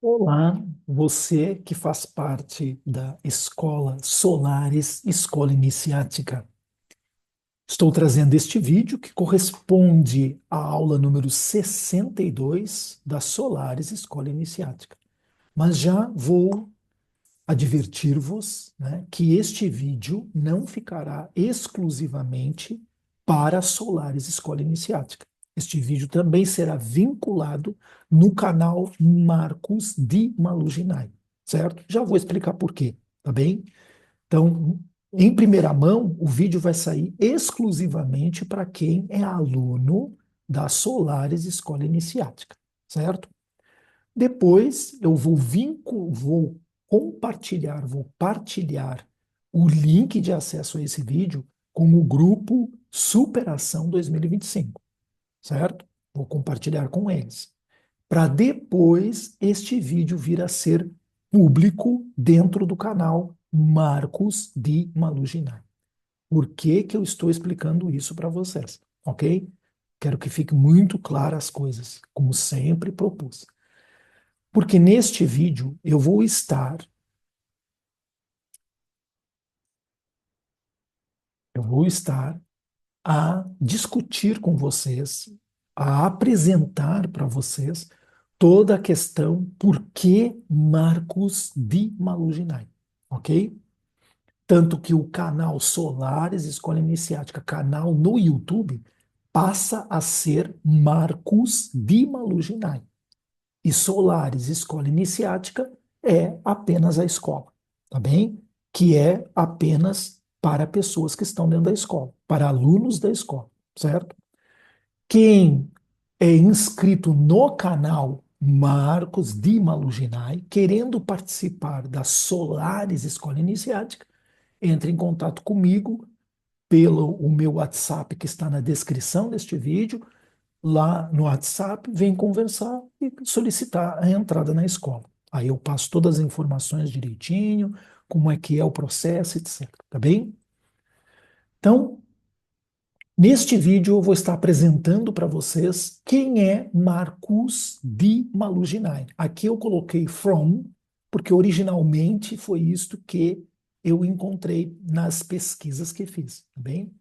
Olá, você que faz parte da Escola Solares, Escola Iniciática. Estou trazendo este vídeo que corresponde à aula número 62 da Solares Escola Iniciática. Mas já vou advertir-vos, né, que este vídeo não ficará exclusivamente para Solares Escola Iniciática. Este vídeo também será vinculado no canal Marcos de Maluginai, certo? Já vou explicar por quê, tá bem? Então, em primeira mão, o vídeo vai sair exclusivamente para quem é aluno da Solares Escola Iniciática, certo? Depois eu vou compartilhar, vou partilhar o link de acesso a esse vídeo com o grupo Superação 2025, certo? Vou compartilhar com eles. Para depois este vídeo vir a ser público dentro do canal Marcos de Maluginai. Por que que eu estou explicando isso para vocês, ok? Quero que fique muito claras as coisas, como sempre propus. Porque neste vídeo eu vou estar a discutir com vocês, a apresentar para vocês toda a questão por que Marcos de Maluginai, ok? Tanto que o canal Solares Escola Iniciática, canal no YouTube, passa a ser Marcos de Maluginai. E Solares Escola Iniciática é apenas a escola, tá bem? Que é apenas para pessoas que estão dentro da escola, para alunos da escola, certo? Quem é inscrito no canal Marcos de Maluginai, querendo participar da Solares Escola Iniciática, entre em contato comigo pelo o meu WhatsApp que está na descrição deste vídeo, lá no WhatsApp, vem conversar e solicitar a entrada na escola. Aí eu passo todas as informações direitinho, como é que é o processo, etc. Tá bem? Então, neste vídeo eu vou estar apresentando para vocês quem é Marcus de Maluginai. Aqui eu coloquei from, porque originalmente foi isto que eu encontrei nas pesquisas que fiz, tá bem?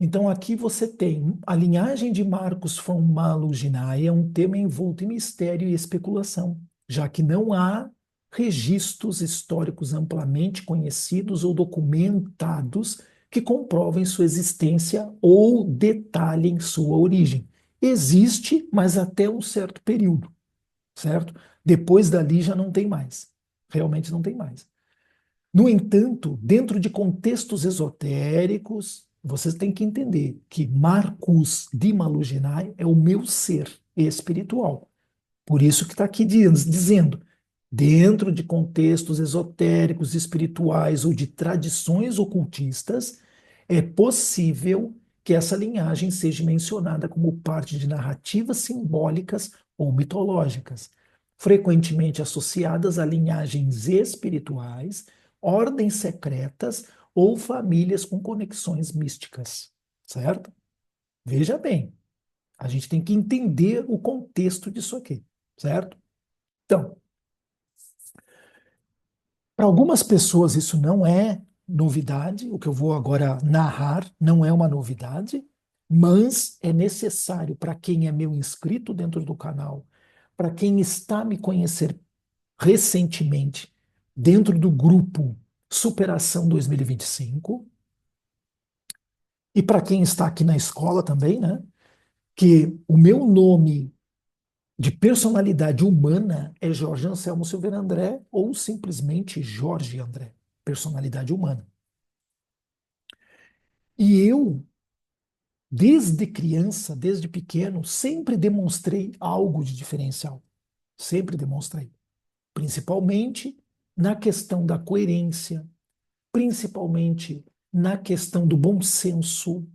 Então, aqui você tem a linhagem de Marcos von Maluginae, é um tema envolto em mistério e especulação, já que não há registros históricos amplamente conhecidos ou documentados que comprovem sua existência ou detalhem sua origem. Existe, mas até um certo período, certo? Depois dali já não tem mais. Realmente não tem mais. No entanto, dentro de contextos esotéricos, vocês têm que entender que Marcus de Maluginai é o meu ser espiritual. Por isso que está aqui dizendo, dentro de contextos esotéricos, espirituais ou de tradições ocultistas, é possível que essa linhagem seja mencionada como parte de narrativas simbólicas ou mitológicas, frequentemente associadas a linhagens espirituais, ordens secretas ou famílias com conexões místicas, certo? Veja bem, a gente tem que entender o contexto disso aqui, certo? Então, para algumas pessoas isso não é novidade, o que eu vou agora narrar não é uma novidade, mas é necessário para quem é meu inscrito dentro do canal, para quem está a me conhecer recentemente dentro do grupo Superação 2025, e para quem está aqui na escola também, né? Que o meu nome de personalidade humana é Jorge Anselmo Silveira André ou simplesmente Jorge André, personalidade humana. E eu, desde criança, desde pequeno, sempre demonstrei algo de diferencial. Sempre demonstrei. Principalmente na questão da coerência, principalmente na questão do bom senso,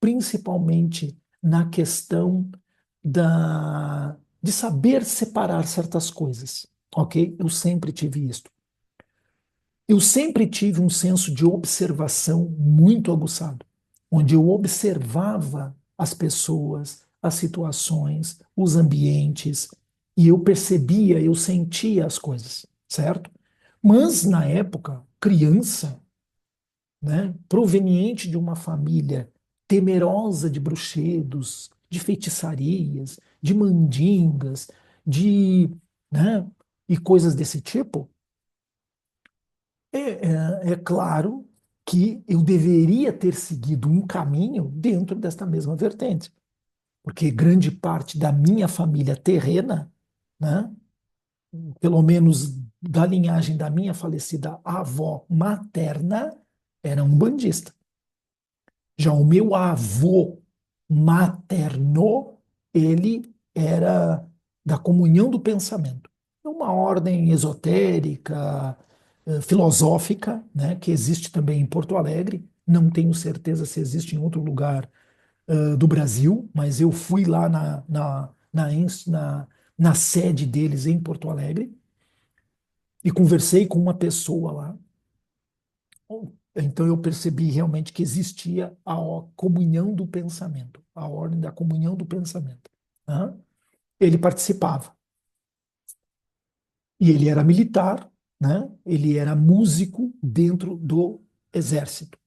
principalmente na questão de saber separar certas coisas, ok? Eu sempre tive isso. Eu sempre tive um senso de observação muito aguçado, onde eu observava as pessoas, as situações, os ambientes, E eu percebia, eu sentia as coisas, certo? Mas, na época, criança, né, proveniente de uma família temerosa de bruxedos, de feitiçarias, de mandingas, de, né, e coisas desse tipo, é claro que eu deveria ter seguido um caminho dentro desta mesma vertente, porque grande parte da minha família terrena, né, pelo menos da linhagem da minha falecida avó materna, era um bandista. Já o meu avô materno, ele era da comunhão do pensamento. É uma ordem esotérica, filosófica, né, que existe também em Porto Alegre. Não tenho certeza se existe em outro lugar do Brasil, mas eu fui lá na sede deles em Porto Alegre e conversei com uma pessoa lá. Então eu percebi realmente que existia a comunhão do pensamento, a ordem da comunhão do pensamento, né? Ele participava. E ele era militar, né? Ele era músico dentro do exército.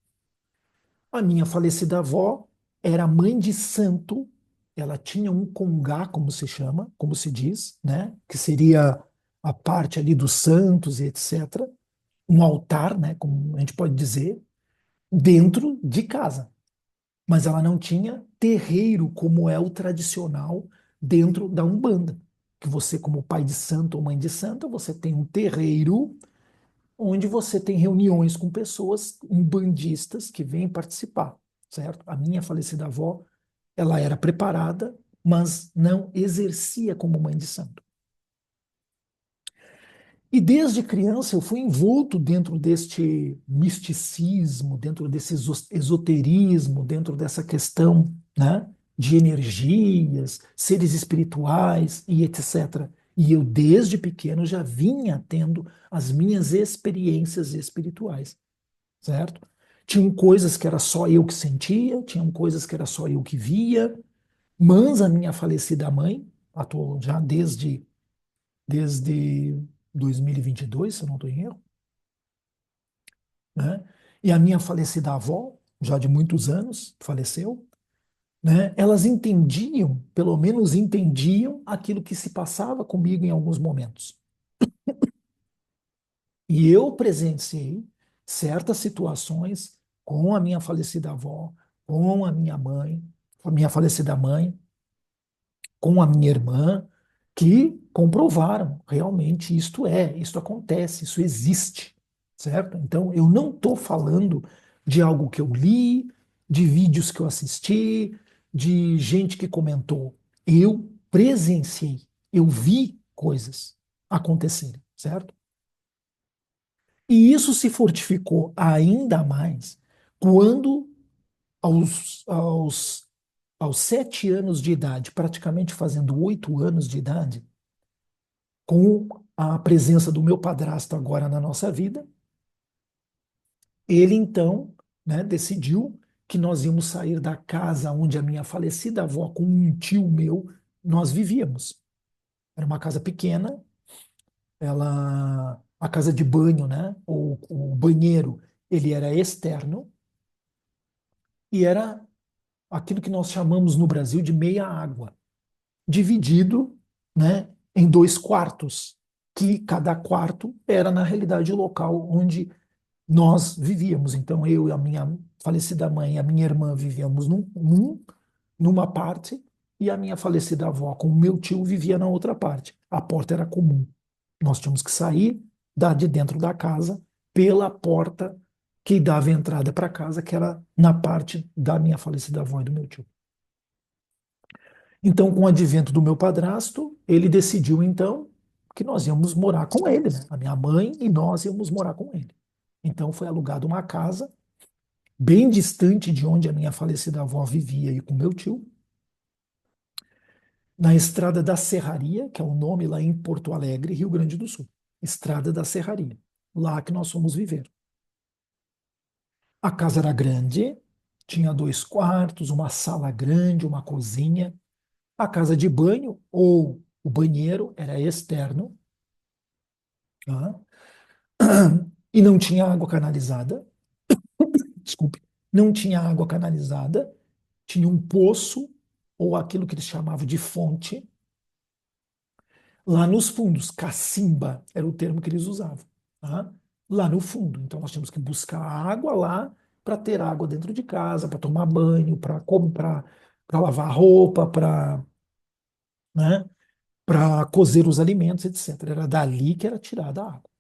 A minha falecida avó era mãe de santo, ela tinha um congá, como se chama, como se diz, né? Que seria a parte ali dos santos e etc. Um altar, né? Como a gente pode dizer, dentro de casa. Mas ela não tinha terreiro como é o tradicional dentro da Umbanda. Que você, como pai de santo ou mãe de santa, você tem um terreiro onde você tem reuniões com pessoas umbandistas que vêm participar, certo? A minha falecida avó, ela era preparada, mas não exercia como mãe de santo. E desde criança eu fui envolto dentro deste misticismo, dentro desse esoterismo, dentro dessa questão, né, de energias, seres espirituais e etc. E eu desde pequeno já vinha tendo as minhas experiências espirituais, certo? Tinham coisas que era só eu que sentia, tinham coisas que era só eu que via, mas a minha falecida mãe, atuou já desde 2022, se eu não estou em erro, né? E a minha falecida avó, já de muitos anos, faleceu, né? Elas entendiam, pelo menos entendiam aquilo que se passava comigo em alguns momentos. E eu presenciei certas situações com a minha falecida avó, com a minha mãe, com a minha falecida mãe, com a minha irmã, que comprovaram realmente isto acontece, isso existe, certo? Então, eu não estou falando de algo que eu li, de vídeos que eu assisti, de gente que comentou. Eu presenciei, eu vi coisas acontecerem, certo? E isso se fortificou ainda mais quando, aos 7 anos de idade, praticamente fazendo 8 anos de idade, com a presença do meu padrasto agora na nossa vida, ele então, né, decidiu que nós íamos sair da casa onde a minha falecida avó, com um tio meu, nós vivíamos. Era uma casa pequena, a casa de banho, né, o banheiro, ele era externo e era aquilo que nós chamamos no Brasil de meia água, dividido, né, em 2 quartos, que cada quarto era, na realidade, o local onde nós vivíamos. Então, eu e a minha falecida mãe e a minha irmã vivíamos numa parte, e a minha falecida avó com o meu tio vivia na outra parte. A porta era comum. Nós tínhamos que sair de dentro da casa pela porta que dava entrada para casa, que era na parte da minha falecida avó e do meu tio. Então, com o advento do meu padrasto, ele decidiu então que nós íamos morar com ele, né? A minha mãe e nós íamos morar com ele. Então, foi alugada uma casa bem distante de onde a minha falecida avó vivia e com meu tio, na Estrada da Serraria, que é o nome lá em Porto Alegre, Rio Grande do Sul. Estrada da Serraria. Lá que nós fomos viver. A casa era grande, tinha 2 quartos, uma sala grande, uma cozinha. A casa de banho, ou O banheiro era externo, tá? E não tinha água canalizada. Desculpe, não tinha água canalizada, tinha um poço, ou aquilo que eles chamavam de fonte, lá nos fundos. Cacimba era o termo que eles usavam, tá? Lá no fundo. Então nós tínhamos que buscar água lá para ter água dentro de casa, para tomar banho, para comprar, para lavar roupa, para, né, para cozer os alimentos, etc. Era dali que era tirada a água.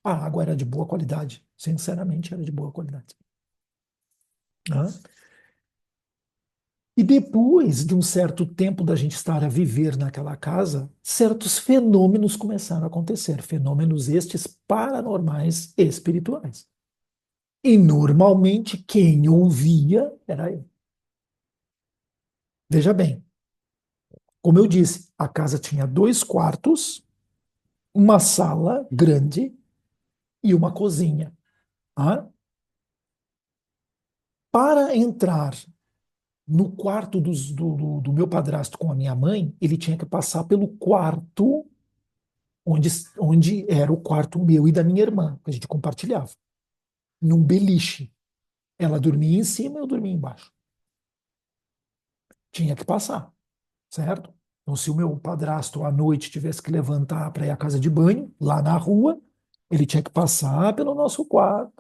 A água era de boa qualidade, sinceramente era de boa qualidade. Tá? E depois de um certo tempo da gente estar a viver naquela casa, certos fenômenos começaram a acontecer, fenômenos estes paranormais e espirituais. E normalmente quem ouvia era eu. Veja bem, como eu disse, a casa tinha dois quartos, uma sala grande e uma cozinha. Tá? Para entrar no quarto do meu padrasto com a minha mãe, ele tinha que passar pelo quarto onde, onde era o quarto meu e da minha irmã, que a gente compartilhava, num beliche. Ela dormia em cima, eu dormia embaixo. Tinha que passar, certo? Então, se o meu padrasto à noite tivesse que levantar para ir à casa de banho, lá na rua, ele tinha que passar pelo nosso quarto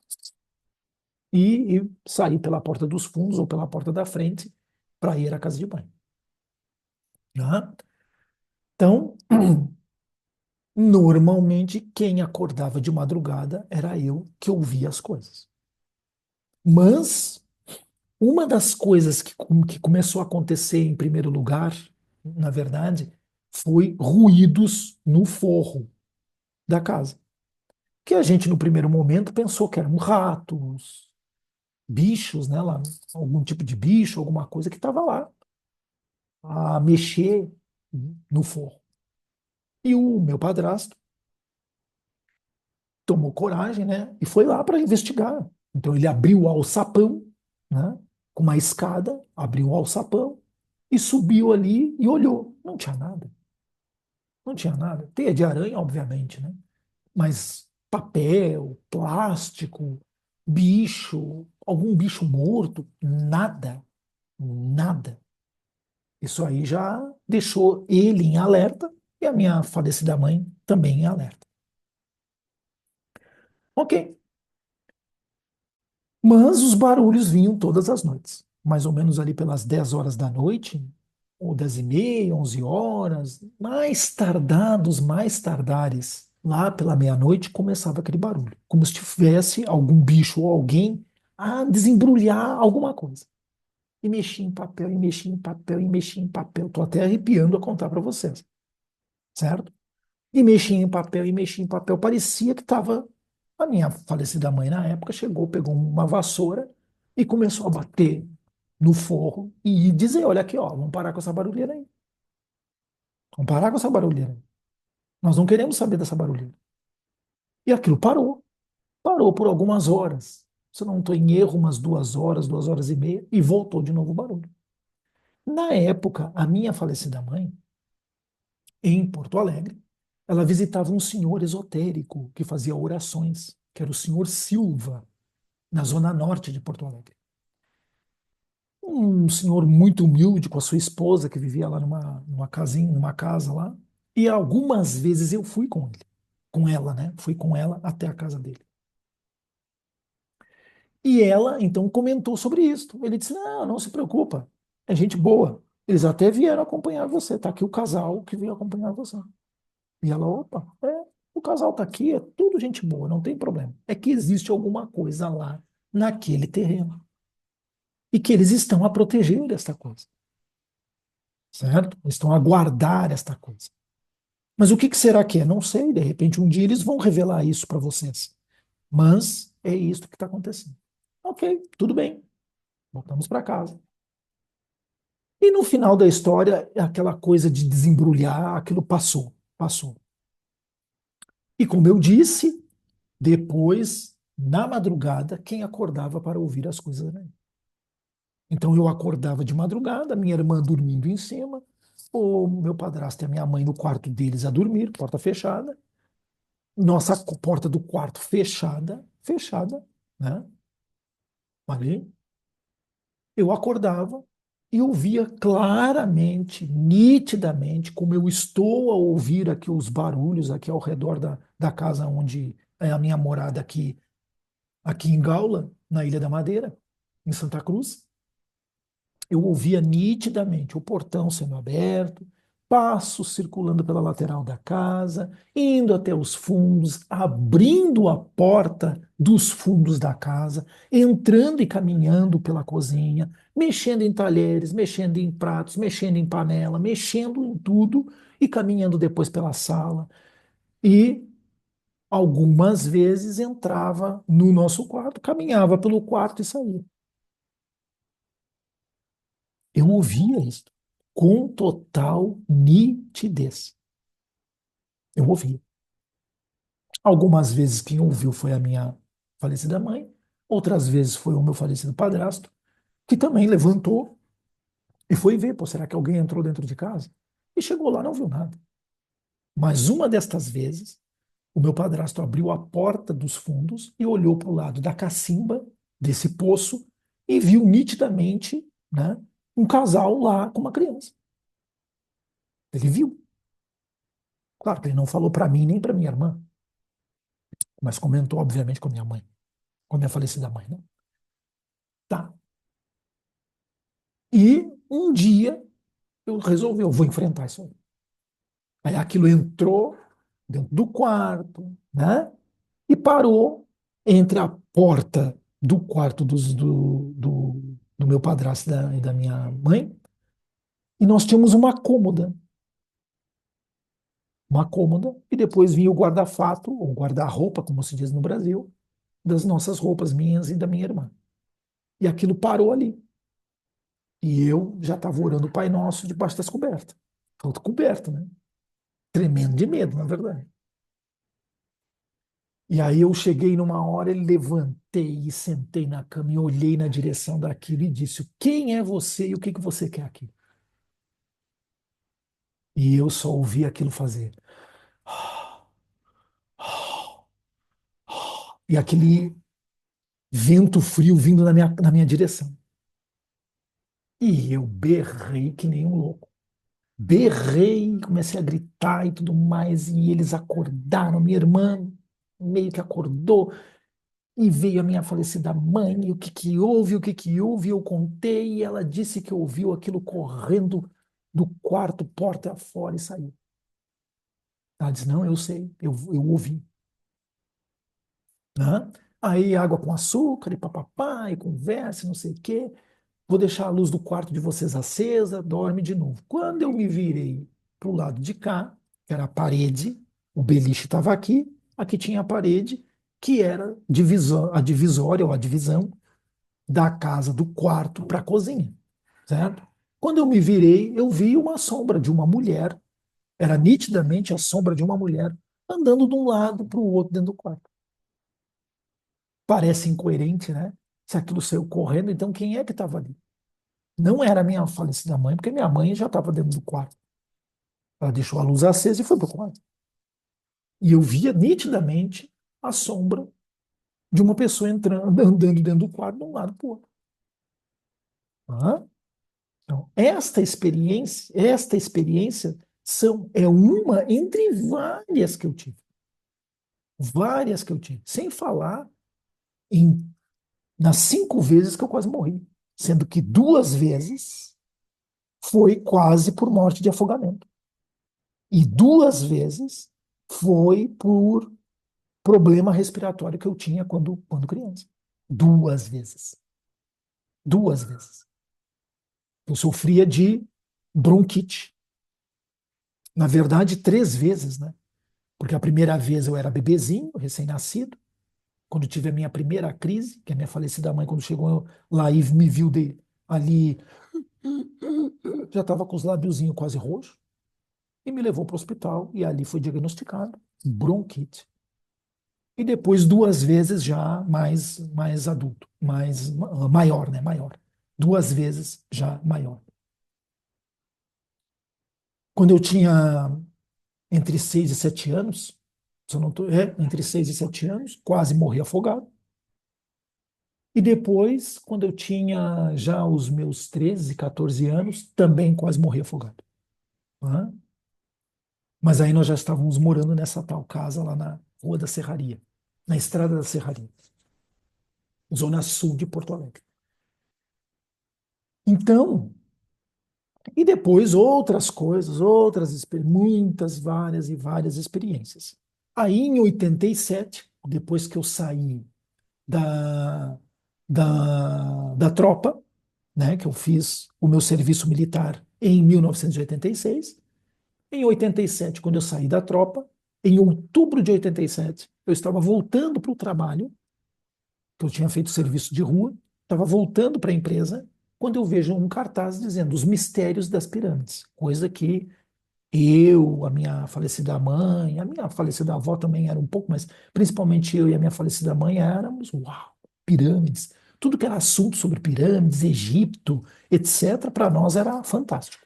e sair pela porta dos fundos ou pela porta da frente para ir à casa de banho. Né? Então, normalmente, quem acordava de madrugada era eu que ouvia as coisas. Mas uma das coisas que começou a acontecer em primeiro lugar, na verdade, foi ruídos no forro da casa. Que a gente, no primeiro momento, pensou que eram ratos, bichos, né, lá, algum tipo de bicho, alguma coisa que estava lá a mexer no forro. E o meu padrasto tomou coragem, né, e foi lá para investigar. Então ele abriu o alçapão, né, com uma escada, abriu o alçapão e subiu ali e olhou. Não tinha nada. Não tinha nada. Teia de aranha, obviamente, né? Mas papel, plástico, bicho, algum bicho morto, nada, nada. Isso aí já deixou ele em alerta e a minha falecida mãe também em alerta. Ok, mas os barulhos vinham todas as noites, mais ou menos ali pelas 10 horas da noite, ou 10 e meia, 11 horas, mais tardados, mais tardares, lá pela meia-noite começava aquele barulho, como se tivesse algum bicho ou alguém a desembrulhar alguma coisa. E mexia em papel, e mexia em papel, e mexia em papel. Estou até arrepiando a contar para vocês, certo? E mexia em papel, e mexia em papel. Parecia que estava. A minha falecida mãe, na época, chegou, pegou uma vassoura e começou a bater no forro e dizer: Olha aqui, ó, vamos parar com essa barulheira aí. Vamos parar com essa barulheira aí. Nós não queremos saber dessa barulheira. E aquilo parou. Parou por algumas horas. Se eu não estou em erro, umas 2 horas, 2 horas e meia, e voltou de novo o barulho. Na época, a minha falecida mãe, em Porto Alegre, ela visitava um senhor esotérico que fazia orações, que era o senhor Silva, na zona norte de Porto Alegre. Um senhor muito humilde com a sua esposa, que vivia lá numa casinha, numa casa lá. E algumas vezes eu fui com ele, com ela, né? Fui com ela até a casa dele. E ela, então, comentou sobre isso. Ele disse: Não, não se preocupa, é gente boa. Eles até vieram acompanhar você. Tá aqui o casal que veio acompanhar você. E ela: Opa, o casal tá aqui, é tudo gente boa, não tem problema. É que existe alguma coisa lá naquele terreno. E que eles estão a proteger esta coisa, certo? Eles estão a guardar esta coisa. Mas o que que será que é? Não sei, de repente um dia eles vão revelar isso para vocês. Mas é isso que está acontecendo. Ok, tudo bem, voltamos para casa. E no final da história, aquela coisa de desembrulhar, aquilo passou, passou. E como eu disse, depois, na madrugada, quem acordava para ouvir as coisas, né? Então eu acordava de madrugada, minha irmã dormindo em cima, o meu padrasto e a minha mãe no quarto deles a dormir, porta fechada, nossa porta do quarto fechada, fechada, né? Ali, eu acordava e eu via claramente, nitidamente, como eu estou a ouvir aqui os barulhos aqui ao redor da casa onde é a minha morada aqui em Gaula, na Ilha da Madeira, em Santa Cruz. Eu ouvia nitidamente o portão sendo aberto, passos circulando pela lateral da casa, indo até os fundos, abrindo a porta dos fundos da casa, entrando e caminhando pela cozinha, mexendo em talheres, mexendo em pratos, mexendo em panela, mexendo em tudo e caminhando depois pela sala. E algumas vezes entrava no nosso quarto, caminhava pelo quarto e saía. Eu ouvia isso com total nitidez. Eu ouvia. Algumas vezes quem ouviu foi a minha falecida mãe, outras vezes foi o meu falecido padrasto, que também levantou e foi ver, pô, será que alguém entrou dentro de casa? E chegou lá, não viu nada. Mas uma destas vezes, o meu padrasto abriu a porta dos fundos e olhou para o lado da cacimba desse poço e viu nitidamente, né, um casal lá com uma criança. Ele viu. Claro que ele não falou para mim nem para minha irmã, mas comentou, obviamente, com a minha mãe, com a minha falecida mãe, né? Tá. E um dia eu resolvi, eu vou enfrentar isso aí. Aí aquilo entrou dentro do quarto, né? E parou entre a porta do quarto do meu padrasto e da minha mãe, e nós tínhamos uma cômoda, e depois vinha o guarda-fato, ou guarda-roupa, como se diz no Brasil, das nossas roupas, minhas e da minha irmã. E aquilo parou ali. E eu já estava orando o Pai Nosso debaixo das cobertas. Falta coberta, né? Tremendo de medo, na verdade. E aí eu cheguei numa hora, levantei e sentei na cama e olhei na direção daquilo e disse: quem é você e o que que você quer aqui? E eu só ouvi aquilo fazer. E aquele vento frio vindo na minha direção. E eu berrei que nem um louco. Berrei, comecei a gritar e tudo mais, e eles acordaram. Minha irmã meio que acordou, e veio a minha falecida mãe, e o que que houve, eu contei, e ela disse que ouviu aquilo correndo do quarto, porta fora, e saiu. Ela disse, não, eu sei, eu ouvi. Né? Aí água com açúcar, e papapá, e conversa, não sei o quê. Vou deixar a luz do quarto de vocês acesa, dorme de novo. Quando eu me virei para o lado de cá, que era a parede, o beliche estava aqui, aqui tinha a parede, que era a divisória ou a divisão da casa do quarto para a cozinha, certo? Quando eu me virei, eu vi uma sombra de uma mulher, era nitidamente a sombra de uma mulher andando de um lado para o outro dentro do quarto. Parece incoerente, né? Se aquilo saiu correndo, então quem é que estava ali? Não era minha falecida mãe, porque minha mãe já estava dentro do quarto. Ela deixou a luz acesa e foi para o quarto. E eu via nitidamente a sombra de uma pessoa entrando, andando dentro do quarto de um lado para o outro. Hã? Então, esta experiência é uma entre várias que eu tive. Várias que eu tive. Sem falar em, nas 5 vezes que eu quase morri. Sendo que 2 vezes foi quase por morte de afogamento. E 2 vezes foi por problema respiratório que eu tinha quando criança. 2 vezes. 2 vezes. Eu sofria de bronquite. Na verdade, 3 vezes, né? Porque a primeira vez eu era bebezinho, recém-nascido, quando tive a minha primeira crise, que a minha falecida mãe, quando chegou lá e me viu ali, já estava com os lábiozinhos quase roxos, e me levou para o hospital, e ali foi diagnosticado bronquite. E depois 2 vezes já mais adulto, maior, né? Maior. 2 vezes já maior. Quando eu tinha entre 6 e 7 anos, se eu não tô, entre 6 e 7 anos, quase morri afogado. E depois, quando eu tinha já os meus 13, 14 anos, também quase morri afogado. Né? Mas aí nós já estávamos morando nessa tal casa lá na Rua da Serraria, na Estrada da Serraria, zona sul de Porto Alegre. Então, e depois outras coisas, muitas, várias e várias experiências. Aí em 87, depois que eu saí da, da tropa, né, que eu fiz o meu serviço militar em 1986. Em 87, quando eu saí da tropa, em outubro de 87, eu estava voltando para o trabalho, que eu tinha feito serviço de rua, estava voltando para a empresa, quando eu vejo um cartaz dizendo Os Mistérios das Pirâmides, coisa que eu, a minha falecida mãe, a minha falecida avó também era um pouco, mas principalmente eu e a minha falecida mãe éramos, uau, pirâmides. Tudo que era assunto sobre pirâmides, Egito, etc., para nós era fantástico.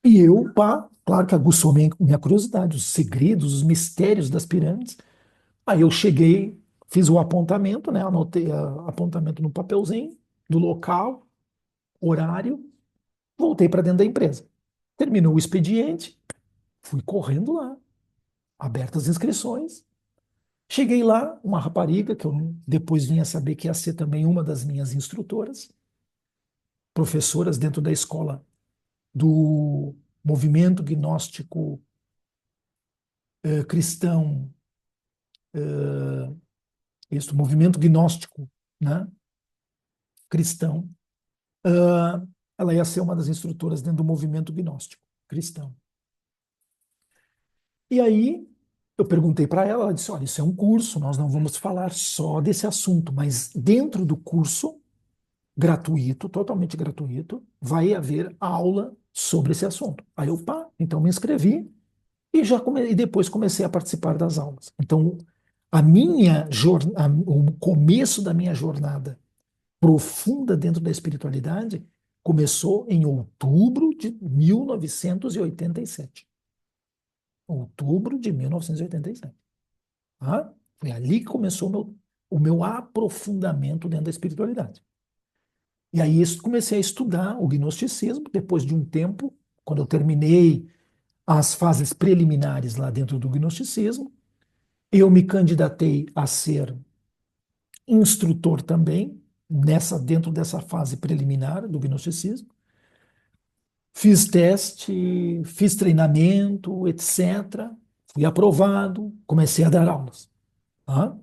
E eu, pá, claro que aguçou minha curiosidade, os segredos, os mistérios das pirâmides. Aí eu cheguei, fiz o apontamento, né? Anotei apontamento no papelzinho do local, horário, voltei para dentro da empresa. Terminou o expediente, fui correndo lá, abertas as inscrições. Cheguei lá, uma rapariga, que eu depois vinha saber que ia ser também uma das minhas instrutoras, professoras dentro da escola do movimento gnóstico cristão, isso, movimento gnóstico, né, cristão. Ah, ela ia ser uma das instrutoras dentro do movimento gnóstico cristão. E aí eu perguntei para ela, ela disse: olha, isso é um curso, nós não vamos falar só desse assunto, mas dentro do curso gratuito, totalmente gratuito, vai haver aula sobre esse assunto. Aí eu, pá, então me inscrevi e e depois comecei a participar das aulas. Então, o começo da minha jornada profunda dentro da espiritualidade começou em outubro de 1987. Outubro de 1987. Tá? Foi ali que começou o meu aprofundamento dentro da espiritualidade. E aí comecei a estudar o gnosticismo, depois de um tempo, quando eu terminei as fases preliminares lá dentro do gnosticismo, eu me candidatei a ser instrutor também, dentro dessa fase preliminar do gnosticismo. Fiz teste, fiz treinamento, etc. Fui aprovado, comecei a dar aulas. Tá?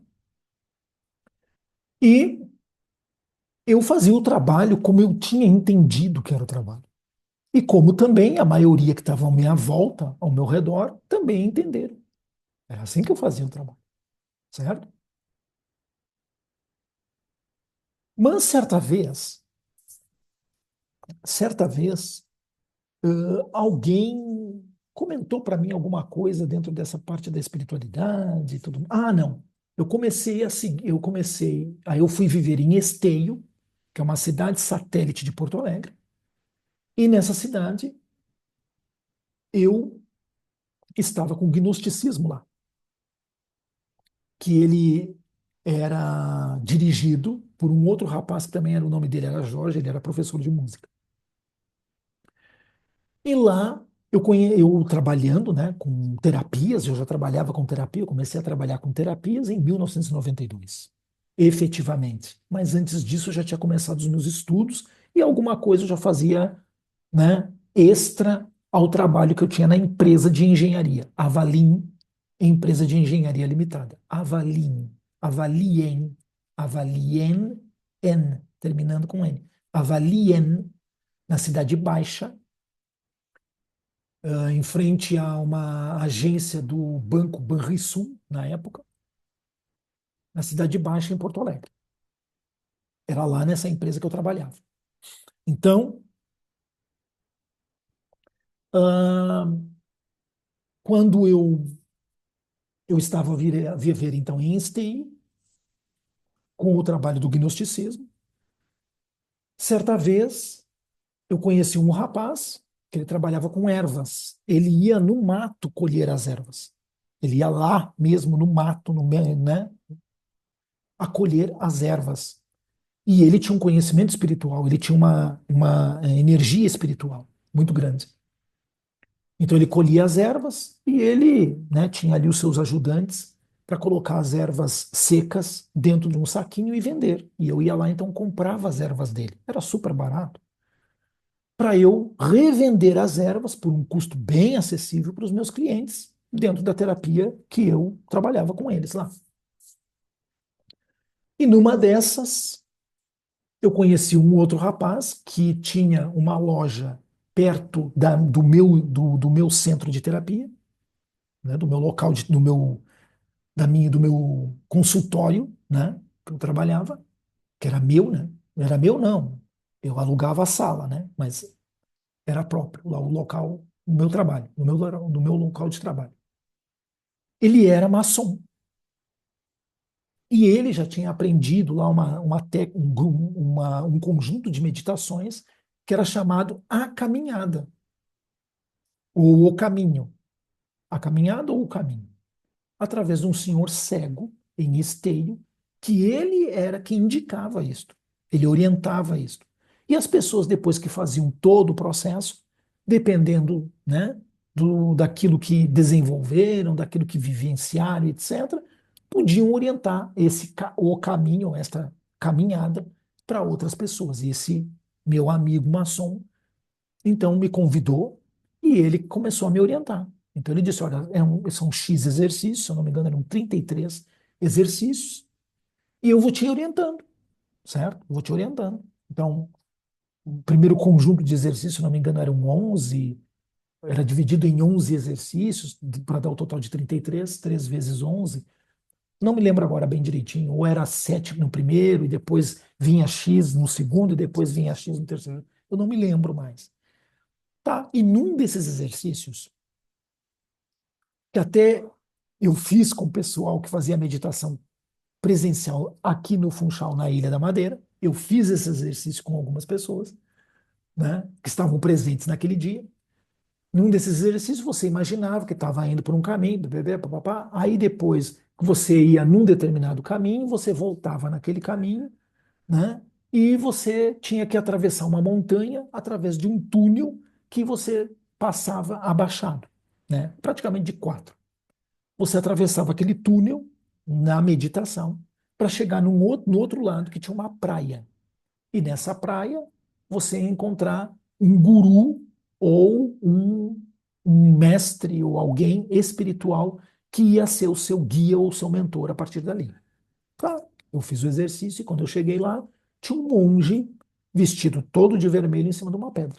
E eu fazia o trabalho como eu tinha entendido que era o trabalho. E como também a maioria que estava à minha volta, ao meu redor, também entenderam. Era assim que eu fazia o trabalho, certo? Mas certa vez, alguém comentou para mim alguma coisa dentro dessa parte da espiritualidade e tudo. Ah, não. Eu comecei a seguir, aí eu fui viver em Esteio, que é uma cidade satélite de Porto Alegre, e nessa cidade eu estava com gnosticismo lá, que ele era dirigido por um outro rapaz que também era, o nome dele era Jorge, ele era professor de música. E lá eu trabalhando, né, com terapias, eu já trabalhava com terapia, eu comecei a trabalhar com terapias em 1992, efetivamente. Mas antes disso eu já tinha começado os meus estudos e alguma coisa eu já fazia, né, extra ao trabalho que eu tinha na empresa de engenharia, Avalim, empresa de engenharia limitada. Avalim, Avalien, Avalien, N, terminando com N. Avalien, na Cidade Baixa, em frente a uma agência do Banco Banrisul, na época, na Cidade Baixa, em Porto Alegre. Era lá nessa empresa que eu trabalhava. Então, ah, quando eu estava a viver, então, em Esteio, com o trabalho do gnosticismo, certa vez eu conheci um rapaz, que ele trabalhava com ervas. Ele ia no mato colher as ervas. Ele ia lá mesmo no mato, né, a colher as ervas. E ele tinha um conhecimento espiritual, ele tinha uma energia espiritual muito grande. Então ele colhia as ervas e ele, né, tinha ali os seus ajudantes para colocar as ervas secas dentro de um saquinho e vender. E eu ia lá então comprava as ervas dele. Era super barato para eu revender as ervas por um custo bem acessível para os meus clientes dentro da terapia que eu trabalhava com eles lá. E numa dessas, eu conheci um outro rapaz que tinha uma loja perto do meu centro de terapia, né, do meu local, do meu consultório, né, que eu trabalhava, que era meu, né? Era meu, não. Eu alugava a sala, né? Mas era próprio, lá o local do meu trabalho, do meu local de trabalho. Ele era maçom. E ele já tinha aprendido lá um conjunto de meditações que era chamado a caminhada, ou o caminho. A caminhada ou o caminho. Através de um senhor cego, em esteio, que ele era quem indicava isto. Ele orientava isto. E as pessoas, depois que faziam todo o processo, dependendo, né, daquilo que desenvolveram, daquilo que vivenciaram, etc., podiam orientar o caminho, esta caminhada, para outras pessoas. E esse meu amigo maçom então me convidou e ele começou a me orientar. Então ele disse: olha, são X exercícios, se eu não me engano, eram 33 exercícios, e eu vou te orientando, certo? Vou te orientando. Então, o primeiro conjunto de exercícios, se eu não me engano, eram 11, era dividido em 11 exercícios, para dar o total de 33, 3 vezes 11. Não me lembro agora bem direitinho, ou era 7 no primeiro, e depois vinha X no segundo, e depois vinha X no terceiro. Eu não me lembro mais. Tá? E num desses exercícios, que até eu fiz com o pessoal que fazia meditação presencial aqui no Funchal, na Ilha da Madeira, eu fiz esse exercício com algumas pessoas, né, que estavam presentes naquele dia. Num desses exercícios, você imaginava que estava indo por um caminho, bebê, papapá, aí depois que você ia num determinado caminho, você voltava naquele caminho, né, e você tinha que atravessar uma montanha através de um túnel que você passava abaixado, né, praticamente de quatro. Você atravessava aquele túnel na meditação para chegar no outro lado que tinha uma praia. E nessa praia você ia encontrar um guru ou um mestre ou alguém espiritual que ia ser o seu guia ou o seu mentor a partir dali. Claro, eu fiz o exercício e quando eu cheguei lá, tinha um monge vestido todo de vermelho em cima de uma pedra.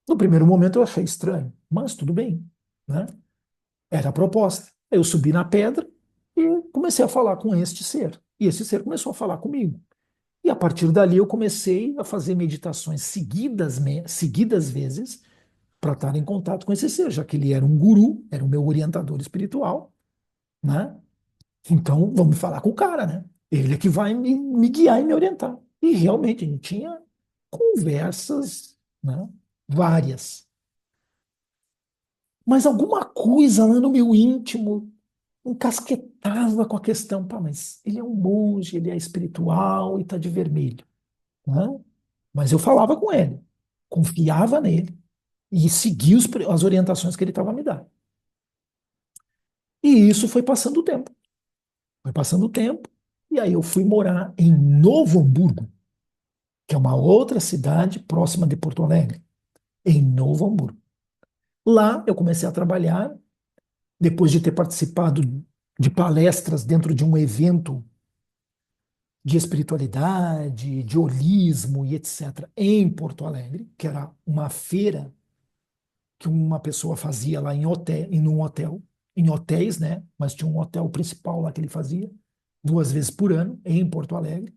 No primeiro momento eu achei estranho, mas tudo bem, né? Era a proposta. Eu subi na pedra e comecei a falar com este ser. E esse ser começou a falar comigo. E a partir dali eu comecei a fazer meditações seguidas vezes para estar em contato com esse ser, já que ele era um guru, era o meu orientador espiritual, né? Então vamos falar com o cara, né? Ele é que vai me guiar e me orientar. E realmente a gente tinha conversas, né? Várias. Mas alguma coisa lá no meu íntimo encasquetava com a questão, pá, mas ele é um monge, ele é espiritual e está de vermelho, né? Mas eu falava com ele, confiava nele e seguia as orientações que ele estava me dando. E isso foi passando o tempo. Foi passando o tempo, e aí eu fui morar em Novo Hamburgo, que é uma outra cidade próxima de Porto Alegre, em Novo Hamburgo. Lá eu comecei a trabalhar, depois de ter participado de palestras dentro de um evento de espiritualidade, de holismo e etc., em Porto Alegre, que era uma feira que uma pessoa fazia lá em um hotel, em hotéis, né? Mas tinha um hotel principal lá que ele fazia, 2 vezes por ano, em Porto Alegre.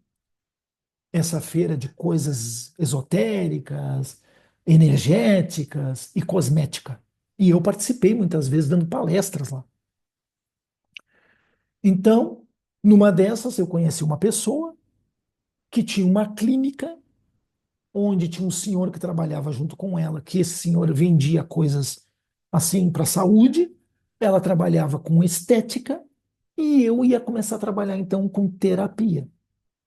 Essa feira de coisas esotéricas, energéticas e cosmética. E eu participei muitas vezes dando palestras lá. Então, numa dessas, eu conheci uma pessoa que tinha uma clínica onde tinha um senhor que trabalhava junto com ela, que esse senhor vendia coisas assim para saúde, ela trabalhava com estética e eu ia começar a trabalhar então com terapia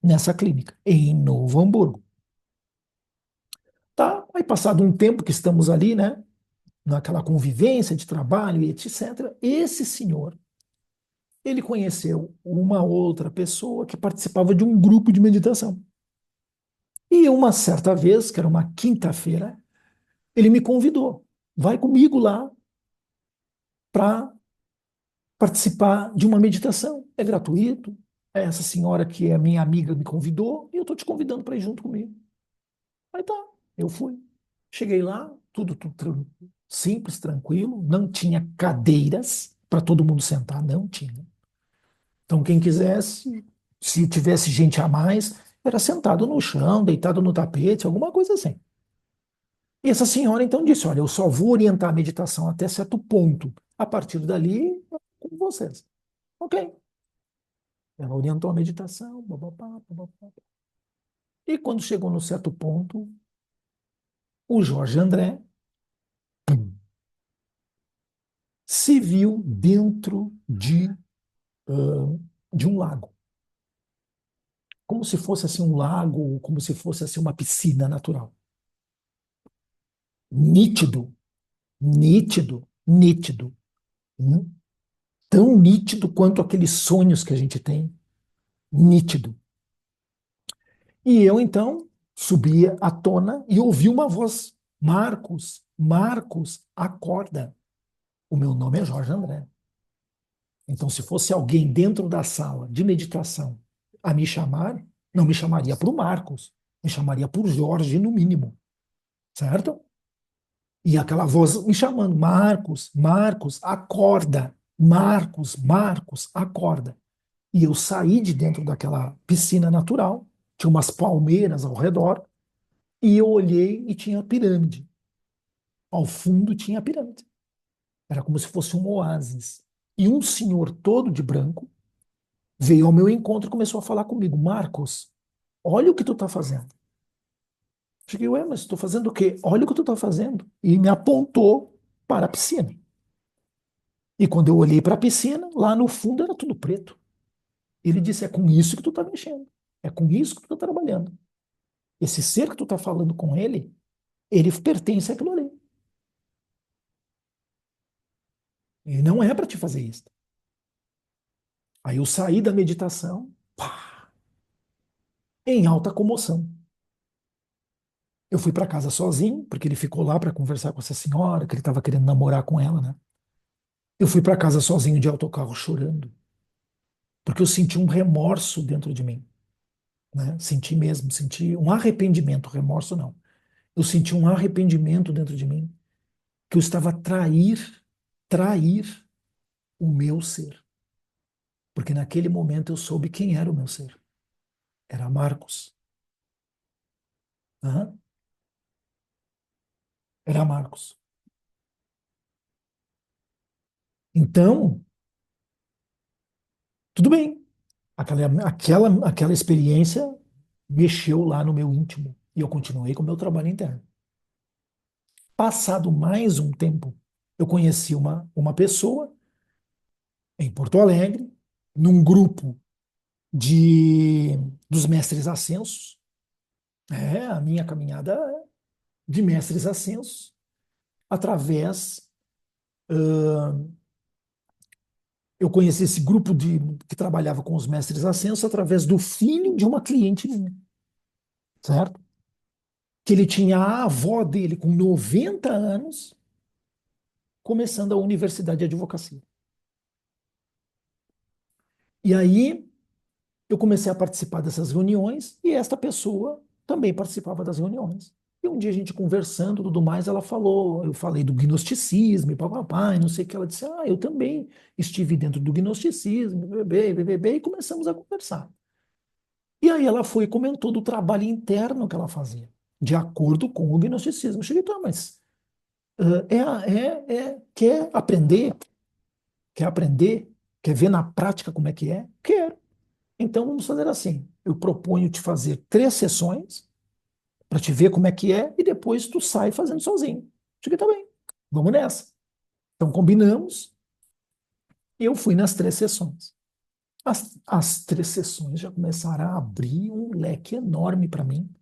nessa clínica em Novo Hamburgo. Tá? Aí passado um tempo que estamos ali, né, naquela convivência de trabalho e etc., esse senhor, ele conheceu uma outra pessoa que participava de um grupo de meditação. E uma certa vez, que era uma quinta-feira, ele me convidou. Vai comigo lá para participar de uma meditação. É gratuito. Essa senhora que é minha amiga me convidou e eu estou te convidando para ir junto comigo. Aí tá, eu fui. Cheguei lá, tudo simples, tranquilo. Não tinha cadeiras para todo mundo sentar, não tinha. Então, quem quisesse, se tivesse gente a mais, era sentado no chão, deitado no tapete, alguma coisa assim. E essa senhora então disse: Olha, eu só vou orientar a meditação até certo ponto. A partir dali, é com vocês. Ok. Ela orientou a meditação, bababá, bababá. E quando chegou no certo ponto, o Jorge André se viu dentro de um lago. Como se fosse assim um lago, como se fosse assim uma piscina natural. Nítido, nítido, nítido. Hum? Tão nítido quanto aqueles sonhos que a gente tem. Nítido. E eu, então, subi à tona e ouvi uma voz: Marcos, Marcos, acorda. O meu nome é Jorge André. Então, se fosse alguém dentro da sala de meditação a me chamar, não me chamaria por Marcos, me chamaria por Jorge, no mínimo, certo? E aquela voz me chamando: Marcos, Marcos, acorda. Marcos, Marcos, acorda. E eu saí de dentro daquela piscina natural, tinha umas palmeiras ao redor, e eu olhei e tinha a pirâmide. Ao fundo tinha a pirâmide. Era como se fosse um oásis. E um senhor todo de branco veio ao meu encontro e começou a falar comigo: Marcos, olha o que tu está fazendo. Cheguei: ué, mas estou fazendo o quê? Olha o que tu está fazendo. E me apontou para a piscina. E quando eu olhei para a piscina, lá no fundo era tudo preto. Ele disse: é com isso que tu está mexendo. É com isso que tu está trabalhando. Esse ser que tu está falando com ele, ele pertence àquilo ali. E não é para te fazer isso. Aí eu saí da meditação, pá, em alta comoção. Eu fui para casa sozinho, porque ele ficou lá para conversar com essa senhora, que ele estava querendo namorar com ela, né? Eu fui para casa sozinho de autocarro chorando, porque eu senti um remorso dentro de mim, né? Senti mesmo, senti um arrependimento, remorso não. Eu senti um arrependimento dentro de mim, que eu estava a trair o meu ser. Porque naquele momento eu soube quem era o meu ser. Era Marcos. Aham, era Marcos. Então, tudo bem. Aquela experiência mexeu lá no meu íntimo. E eu continuei com o meu trabalho interno. Passado mais um tempo, eu conheci uma pessoa em Porto Alegre, num grupo de dos mestres ascensos. É, a minha caminhada é de mestres ascensos, através. Eu conheci esse grupo que trabalhava com os mestres ascensos através do filho de uma cliente minha, certo? Que ele tinha a avó dele com 90 anos, começando a universidade de advocacia. E aí eu comecei a participar dessas reuniões e esta pessoa também participava das reuniões. E um dia a gente conversando, tudo mais, ela falou, eu falei do gnosticismo, e papapá, e não sei o que, ela disse: eu também estive dentro do gnosticismo, bebê, e começamos a conversar. E aí ela foi e comentou do trabalho interno que ela fazia, de acordo com o gnosticismo. Eu cheguei: tá, mas quer aprender? Quer aprender? Quer ver na prática como é que é? Quero. Então vamos fazer assim. Eu proponho te fazer 3 sessões para te ver como é que é, e depois tu sai fazendo sozinho. Cheguei, tá bem, vamos nessa. Então combinamos, e eu fui nas 3 sessões. As 3 sessões já começaram a abrir um leque enorme para mim,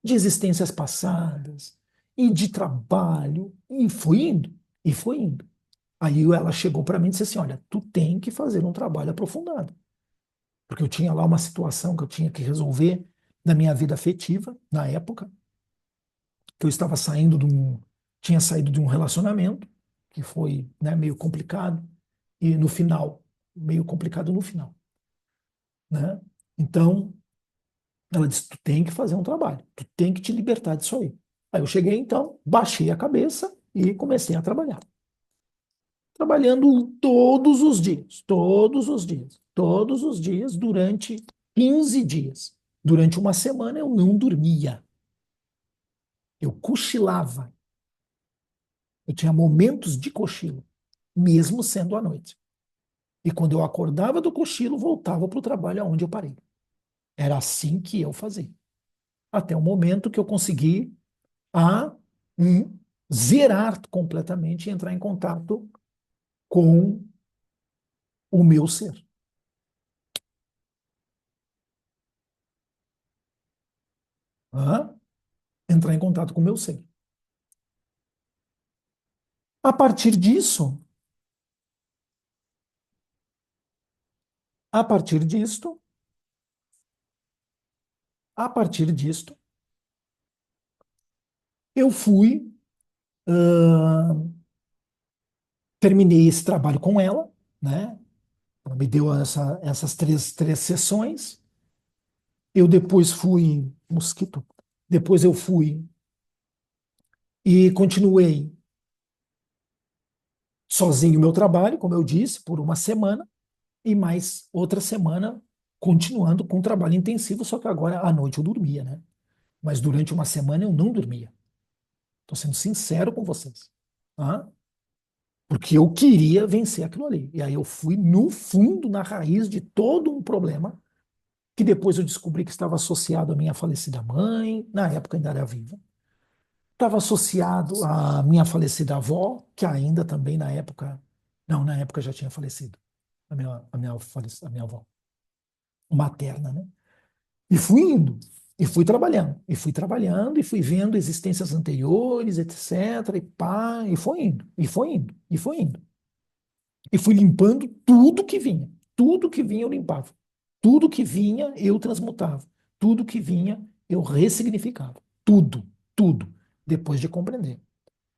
de existências passadas, e de trabalho, e foi indo, e foi indo. Aí ela chegou para mim e disse assim: Olha, tu tem que fazer um trabalho aprofundado. Porque eu tinha lá uma situação que eu tinha que resolver na minha vida afetiva, na época, que eu estava saindo tinha saído de um relacionamento, que foi, né, meio complicado, e no final, meio complicado no final, né? Então, ela disse: Tu tem que fazer um trabalho, tu tem que te libertar disso aí. Aí eu cheguei, então, baixei a cabeça e comecei a trabalhar. Trabalhando todos os dias, durante 15 dias. Durante uma semana eu não dormia. Eu cochilava. Eu tinha momentos de cochilo, mesmo sendo à noite. E quando eu acordava do cochilo, voltava para o trabalho aonde eu parei. Era assim que eu fazia. Até o momento que eu consegui a zerar completamente e entrar em contato com o meu ser. Hã? Entrar em contato com o meu ser. A partir disso, a partir disto, a partir disto, eu fui, terminei esse trabalho com ela, né? Ela me deu essas três sessões. Eu depois fui, mosquito, depois eu fui e continuei sozinho o meu trabalho, como eu disse, por uma semana, e mais outra semana continuando com o trabalho intensivo, só que agora à noite eu dormia, né? Mas durante uma semana eu não dormia. Estou sendo sincero com vocês. Tá? Porque eu queria vencer aquilo ali. E aí eu fui no fundo, na raiz de todo um problema, que depois eu descobri que estava associado à minha falecida mãe, na época ainda era viva. Estava associado à minha falecida avó, que ainda também na época. Não, na época já tinha falecido. A minha avó materna, né? E fui indo, e fui trabalhando, e fui vendo existências anteriores, etc. E pá, e foi indo, e foi indo, e foi indo. E fui limpando tudo que vinha. Tudo que vinha eu limpava. Tudo que vinha eu transmutava. Tudo que vinha eu ressignificava. Tudo, tudo. Depois de compreender.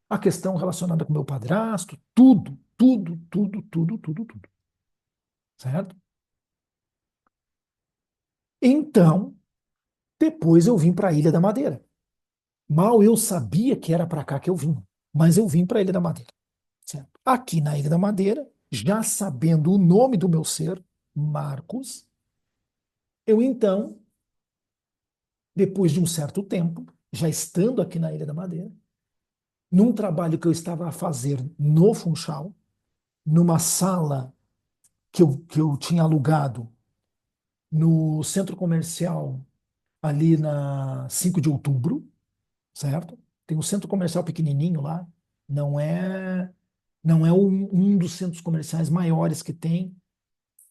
A questão relacionada com meu padrasto, tudo, tudo, tudo, tudo, tudo, tudo. Certo? Então, depois eu vim para a Ilha da Madeira. Mal eu sabia que era para cá que eu vim, mas eu vim para a Ilha da Madeira. Certo? Aqui na Ilha da Madeira, já sabendo o nome do meu ser, Marcos, eu então, depois de um certo tempo, já estando aqui na Ilha da Madeira, num trabalho que eu estava a fazer no Funchal, numa sala que eu tinha alugado no centro comercial ali na 5 de outubro, certo? Tem um centro comercial pequenininho lá, não é não é um dos centros comerciais maiores que tem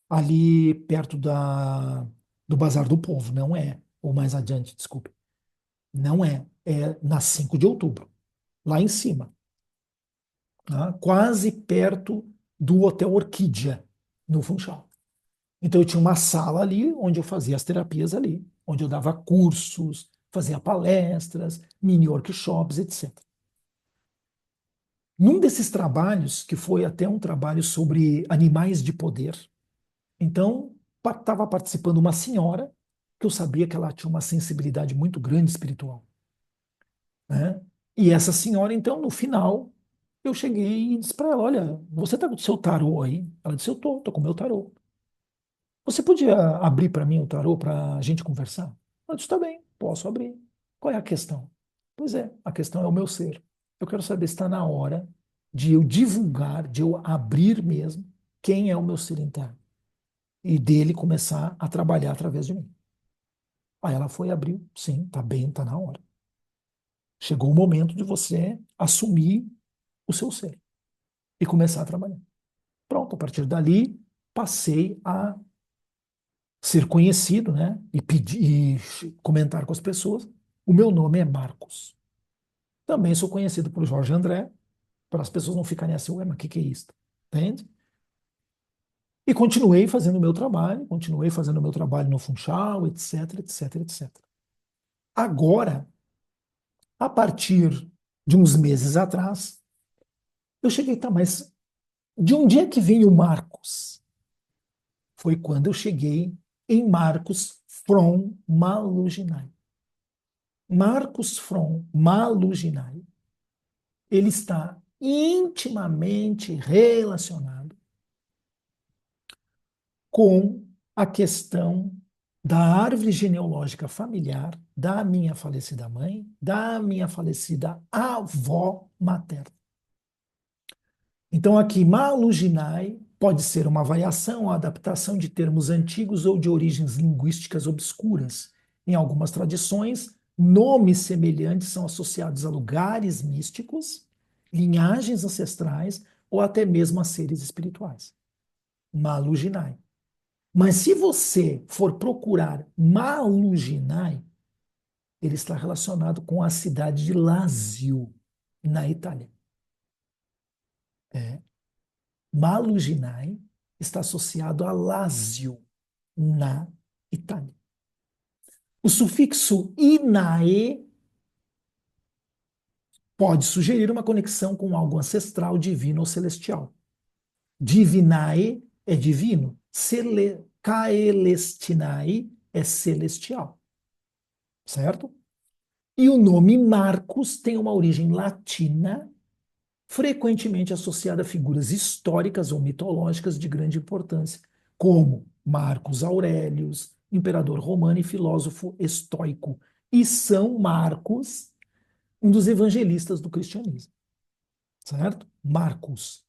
ali perto do Bazar do Povo, não é, ou mais adiante, desculpe. Não é, é na 5 de outubro, lá em cima, tá? Quase perto do Hotel Orquídea, no Funchal. Então eu tinha uma sala ali onde eu fazia as terapias ali, onde eu dava cursos, fazia palestras, mini workshops, etc. Num desses trabalhos, que foi até um trabalho sobre animais de poder, então estava participando uma senhora que eu sabia que ela tinha uma sensibilidade muito grande espiritual, né? E essa senhora, então, no final, eu cheguei e disse para ela: Olha, você está com o seu tarô aí? Ela disse: Eu tô com o meu tarô. Você podia abrir para mim o tarô para a gente conversar? Eu disse: Tá bem, posso abrir. Qual é a questão? Pois é, a questão é o meu ser. Eu quero saber se está na hora de eu divulgar, de eu abrir mesmo quem é o meu ser interno e dele começar a trabalhar através de mim. Aí ela foi, abriu, sim, tá bem, tá na hora. Chegou o momento de você assumir o seu ser e começar a trabalhar. Pronto, a partir dali, passei a ser conhecido, né? E pedir, e comentar com as pessoas. O meu nome é Marcos. Também sou conhecido por Jorge André, para as pessoas não ficarem assim, ué, mas o que que é isso? Entende? E continuei fazendo o meu trabalho no Funchal, etc, etc, etc. Agora, a partir de uns meses atrás, eu cheguei, tá, mas de onde é que vem o Marcos? Foi quando eu cheguei em Marcos from Maluginai. Marcos from Maluginai, ele está intimamente relacionado com a questão da árvore genealógica familiar da minha falecida mãe, da minha falecida avó materna. Então, aqui, Maluginai pode ser uma variação ou adaptação de termos antigos ou de origens linguísticas obscuras. Em algumas tradições, nomes semelhantes são associados a lugares místicos, linhagens ancestrais ou até mesmo a seres espirituais. Maluginai. Mas se você for procurar Maluginai, ele está relacionado com a cidade de Lazio, na Itália. É. Maluginai está associado a Lazio, na Itália. O sufixo inae pode sugerir uma conexão com algo ancestral, divino ou celestial. Divinae é divino, caelestinae é celestial, certo? E o nome Marcos tem uma origem latina, frequentemente associada a figuras históricas ou mitológicas de grande importância, como Marcos Aurelius, imperador romano e filósofo estoico, e São Marcos, um dos evangelistas do cristianismo, certo? Marcos.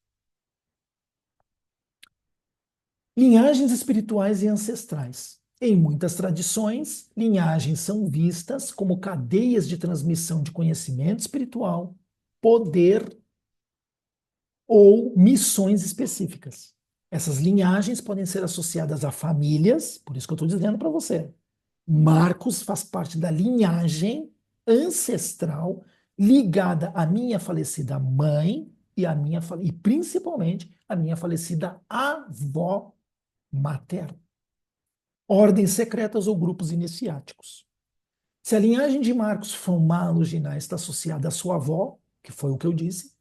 Linhagens espirituais e ancestrais. Em muitas tradições, linhagens são vistas como cadeias de transmissão de conhecimento espiritual, poder ou missões específicas. Essas linhagens podem ser associadas a famílias, por isso que eu estou dizendo para você. Marcos faz parte da linhagem ancestral ligada à minha falecida mãe e principalmente à minha falecida avó materna. Ordens secretas ou grupos iniciáticos. Se a linhagem de Marcos von Malugina está associada à sua avó, que foi o que eu disse,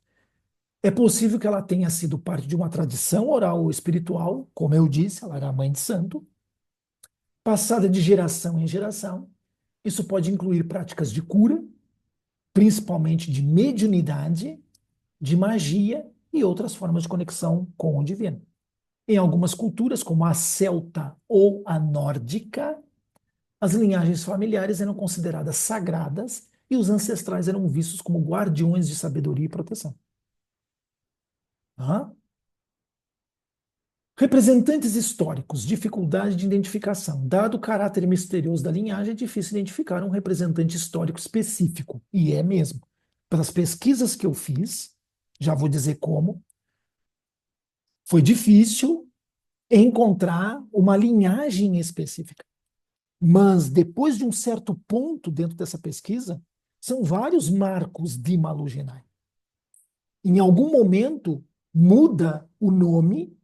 é possível que ela tenha sido parte de uma tradição oral ou espiritual, como eu disse, ela era mãe de santo, passada de geração em geração. Isso pode incluir práticas de cura, principalmente de mediunidade, de magia e outras formas de conexão com o divino. Em algumas culturas, como a celta ou a nórdica, as linhagens familiares eram consideradas sagradas e os ancestrais eram vistos como guardiões de sabedoria e proteção. Hã? Representantes históricos, dificuldade de identificação. Dado o caráter misterioso da linhagem, é difícil identificar um representante histórico específico. E é mesmo. Pelas pesquisas que eu fiz, já vou dizer como, foi difícil encontrar uma linhagem específica. Mas depois de um certo ponto dentro dessa pesquisa, são vários marcos de Malugenay. Em algum momento muda o nome,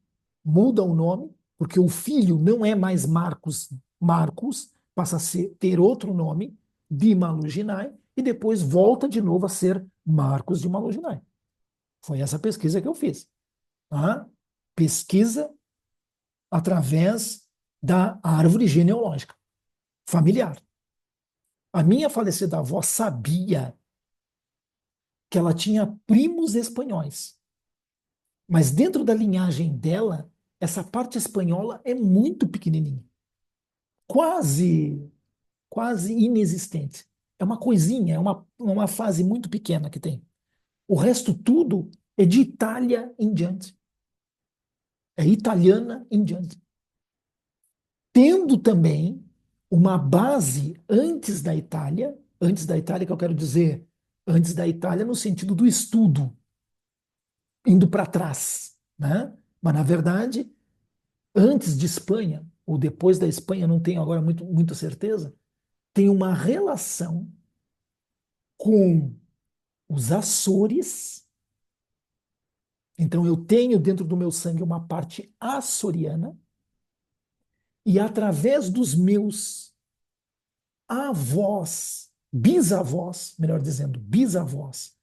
porque o filho não é mais Marcos, passa a ter outro nome, de Maluginai, e depois volta de novo a ser Marcos de Maluginai. Foi essa pesquisa que eu fiz. Tá? Pesquisa através da árvore genealógica familiar. A minha falecida avó sabia que ela tinha primos espanhóis. Mas dentro da linhagem dela, essa parte espanhola é muito pequenininha. Quase, quase inexistente. É uma coisinha, uma fase muito pequena que tem. O resto tudo é de Itália em diante. É italiana em diante. Tendo também uma base antes da Itália que eu quero dizer Antes da Itália, no sentido do estudo, indo para trás, né? Mas, na verdade, antes de Espanha, ou depois da Espanha, não tenho agora muita certeza, tem uma relação com os Açores. Então, eu tenho dentro do meu sangue uma parte açoriana, e através dos meus avós, bisavós, melhor dizendo, bisavós,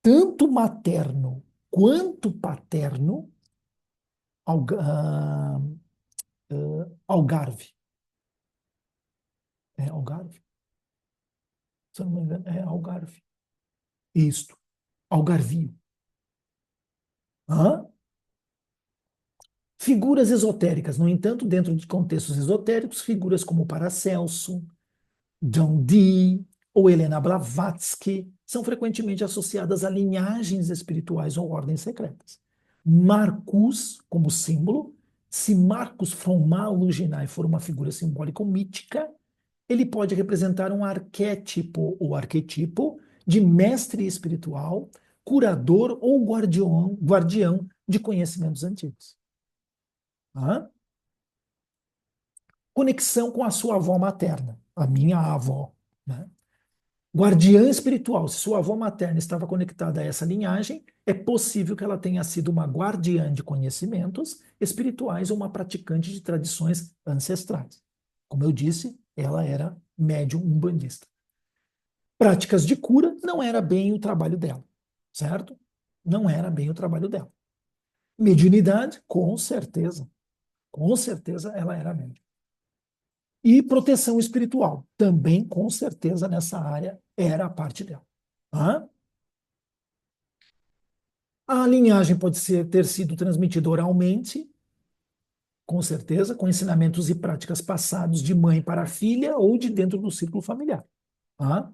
tanto materno quanto paterno, Algarve. É Algarve? Se eu não me engano, é Algarve. Isto, Algarvio. Hã? Figuras esotéricas, no entanto, dentro de contextos esotéricos, figuras como Paracelso, John Dee ou Helena Blavatsky são frequentemente associadas a linhagens espirituais ou ordens secretas. Marcus, como símbolo, se Marcus from Maluginae for uma figura simbólica ou mítica, ele pode representar um arquétipo ou arquetipo de mestre espiritual, curador ou guardião de conhecimentos antigos. Hã? Conexão com a sua avó materna, a minha avó, né? Guardiã espiritual, se sua avó materna estava conectada a essa linhagem, é possível que ela tenha sido uma guardiã de conhecimentos espirituais ou uma praticante de tradições ancestrais. Como eu disse, ela era médium umbandista. Práticas de cura não era bem o trabalho dela, certo? Não era bem o trabalho dela. Mediunidade, com certeza ela era médium. E proteção espiritual, também com certeza nessa área era a parte dela. Tá? A linhagem pode ter sido transmitida oralmente, com certeza, com ensinamentos e práticas passados de mãe para filha ou de dentro do círculo familiar. Tá?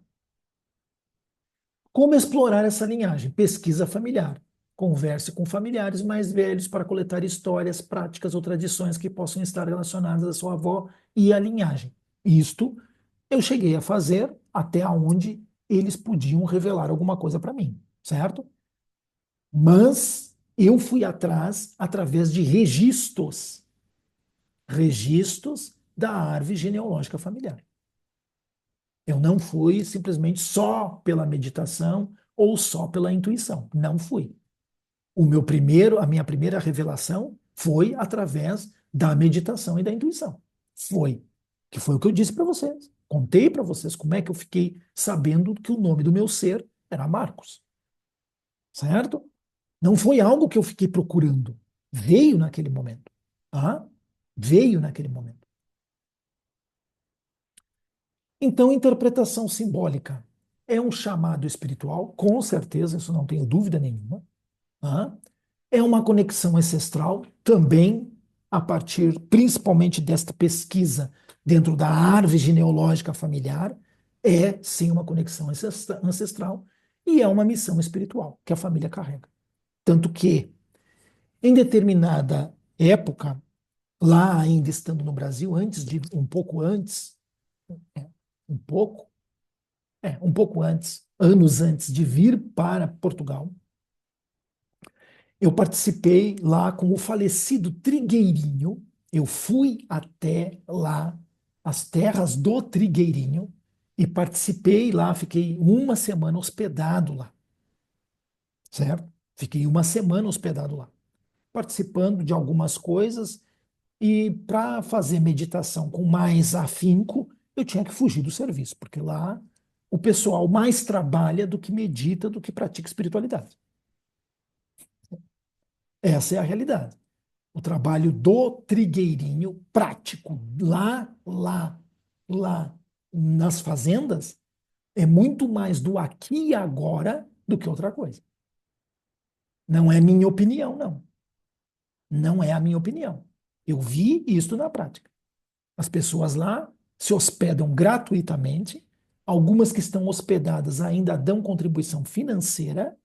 Como explorar essa linhagem? Pesquisa familiar. Converse com familiares mais velhos para coletar histórias, práticas ou tradições que possam estar relacionadas à sua avó e à linhagem. Isto eu cheguei a fazer até onde eles podiam revelar alguma coisa para mim, certo? Mas eu fui atrás através de registros da árvore genealógica familiar. Eu não fui simplesmente só pela meditação ou só pela intuição. Não fui. A minha primeira revelação foi através da meditação e da intuição. Foi. Que foi o que eu disse para vocês. Contei para vocês como é que eu fiquei sabendo que o nome do meu ser era Marcos. Certo? Não foi algo que eu fiquei procurando. Veio naquele momento. Tá? Veio naquele momento. Então, interpretação simbólica é um chamado espiritual, com certeza, isso não tenho dúvida nenhuma. Tá? É uma conexão ancestral, também a partir principalmente desta pesquisa dentro da árvore genealógica familiar, é sim uma conexão ancestral e é uma missão espiritual que a família carrega. Tanto que, em determinada época, lá ainda estando no Brasil, um pouco antes, é, um pouco, um pouco antes, anos antes de vir para Portugal, eu participei lá com o falecido Trigueirinho. Eu fui até lá, as terras do Trigueirinho, e participei lá, fiquei uma semana hospedado lá, certo? Fiquei uma semana hospedado lá, participando de algumas coisas, e para fazer meditação com mais afinco, eu tinha que fugir do serviço, porque lá o pessoal mais trabalha do que medita, do que pratica espiritualidade. Essa é a realidade. O trabalho do trigueirinho prático lá nas fazendas é muito mais do aqui e agora do que outra coisa. Não é minha opinião, não. Não é a minha opinião. Eu vi isso na prática. As pessoas lá se hospedam gratuitamente, algumas que estão hospedadas ainda dão contribuição financeira,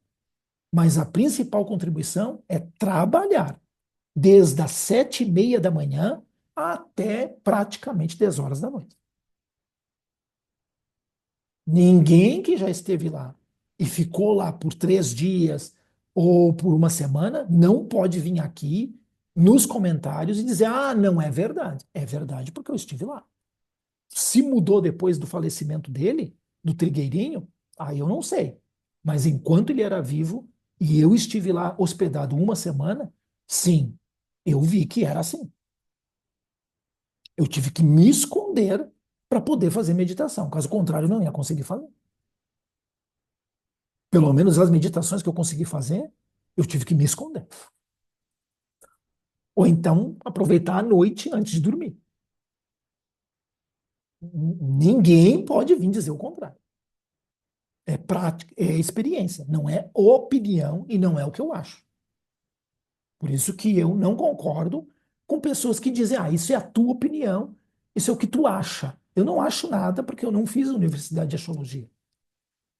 mas a principal contribuição é trabalhar desde as 7:30 da manhã até praticamente 10 horas da noite. Ninguém que já esteve lá e ficou lá por 3 dias ou por uma semana, não pode vir aqui nos comentários e dizer, ah, não é verdade. É verdade porque eu estive lá. Se mudou depois do falecimento dele, do Trigueirinho, aí eu não sei. Mas enquanto ele era vivo e eu estive lá hospedado uma semana, sim, eu vi que era assim. Eu tive que me esconder para poder fazer meditação. Caso contrário, eu não ia conseguir fazer. Pelo menos as meditações que eu consegui fazer, eu tive que me esconder. Ou então aproveitar a noite antes de dormir. Ninguém pode vir dizer o contrário. É prática, é experiência, não é opinião e não é o que eu acho. Por isso que eu não concordo com pessoas que dizem, ah, isso é a tua opinião, isso é o que tu acha. Eu não acho nada porque eu não fiz a Universidade de Astrologia.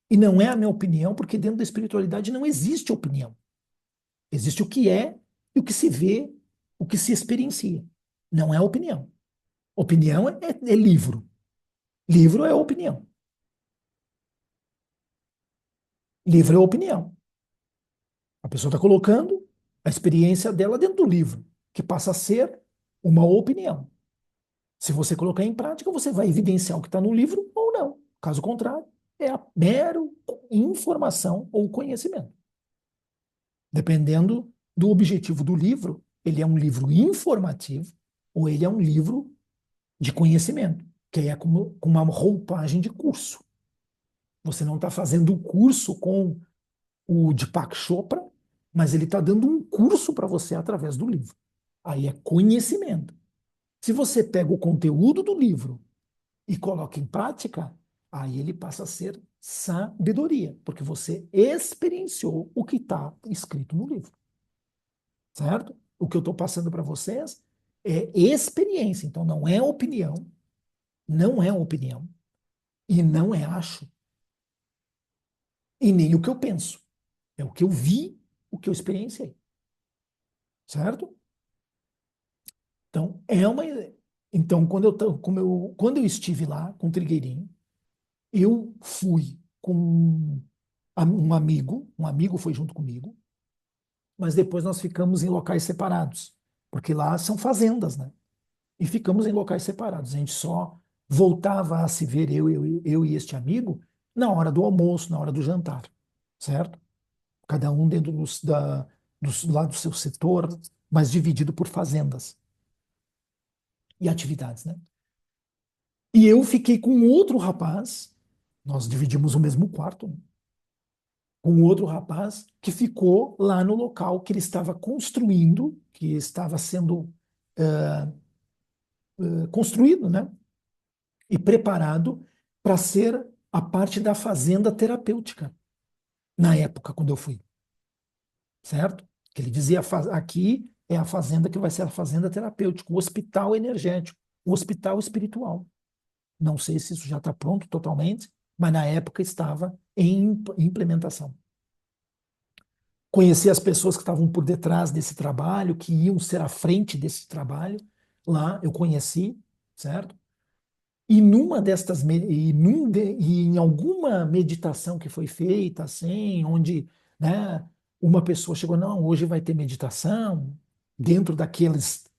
E não é a minha opinião porque dentro da espiritualidade não existe opinião. Existe o que é e o que se vê, o que se experiencia. Não é opinião. Opinião é livro. Livro é opinião. Livro é opinião. A pessoa está colocando a experiência dela dentro do livro, que passa a ser uma opinião. Se você colocar em prática, você vai evidenciar o que está no livro ou não. Caso contrário, é a mero informação ou conhecimento. Dependendo do objetivo do livro, ele é um livro informativo ou ele é um livro de conhecimento, que é como com uma roupagem de curso. Você não está fazendo o curso com o Deepak Chopra, mas ele está dando um curso para você através do livro. Aí é conhecimento. Se você pega o conteúdo do livro e coloca em prática, aí ele passa a ser sabedoria, porque você experienciou o que está escrito no livro, certo? O que eu estou passando para vocês é experiência, então não é opinião e não é acho, e nem o que eu penso. É o que eu vi, o que eu experienciei, certo? Então, é uma. Então, quando eu estive lá com o Trigueirinho, eu fui com um amigo foi junto comigo, mas depois nós ficamos em locais separados, porque lá são fazendas, né? E ficamos em locais separados. A gente só voltava a se ver, eu e este amigo, na hora do almoço, na hora do jantar, certo? Cada um dentro lá do seu setor, mas dividido por fazendas e atividades, né? E eu fiquei com outro rapaz, nós dividimos o mesmo quarto, né? Com outro rapaz que ficou lá no local que ele estava construindo, que estava sendo construído, né? E preparado para ser a parte da fazenda terapêutica, na época, quando eu fui, certo? Que ele dizia, aqui é a fazenda que vai ser a fazenda terapêutica, o hospital energético, o hospital espiritual. Não sei se isso já está pronto totalmente, mas na época estava em implementação. Conheci as pessoas que estavam por detrás desse trabalho, que iam ser à frente desse trabalho, lá eu conheci, certo? E numa destas e em alguma meditação que foi feita assim, onde, né, uma pessoa chegou, não, hoje vai ter meditação dentro daqueles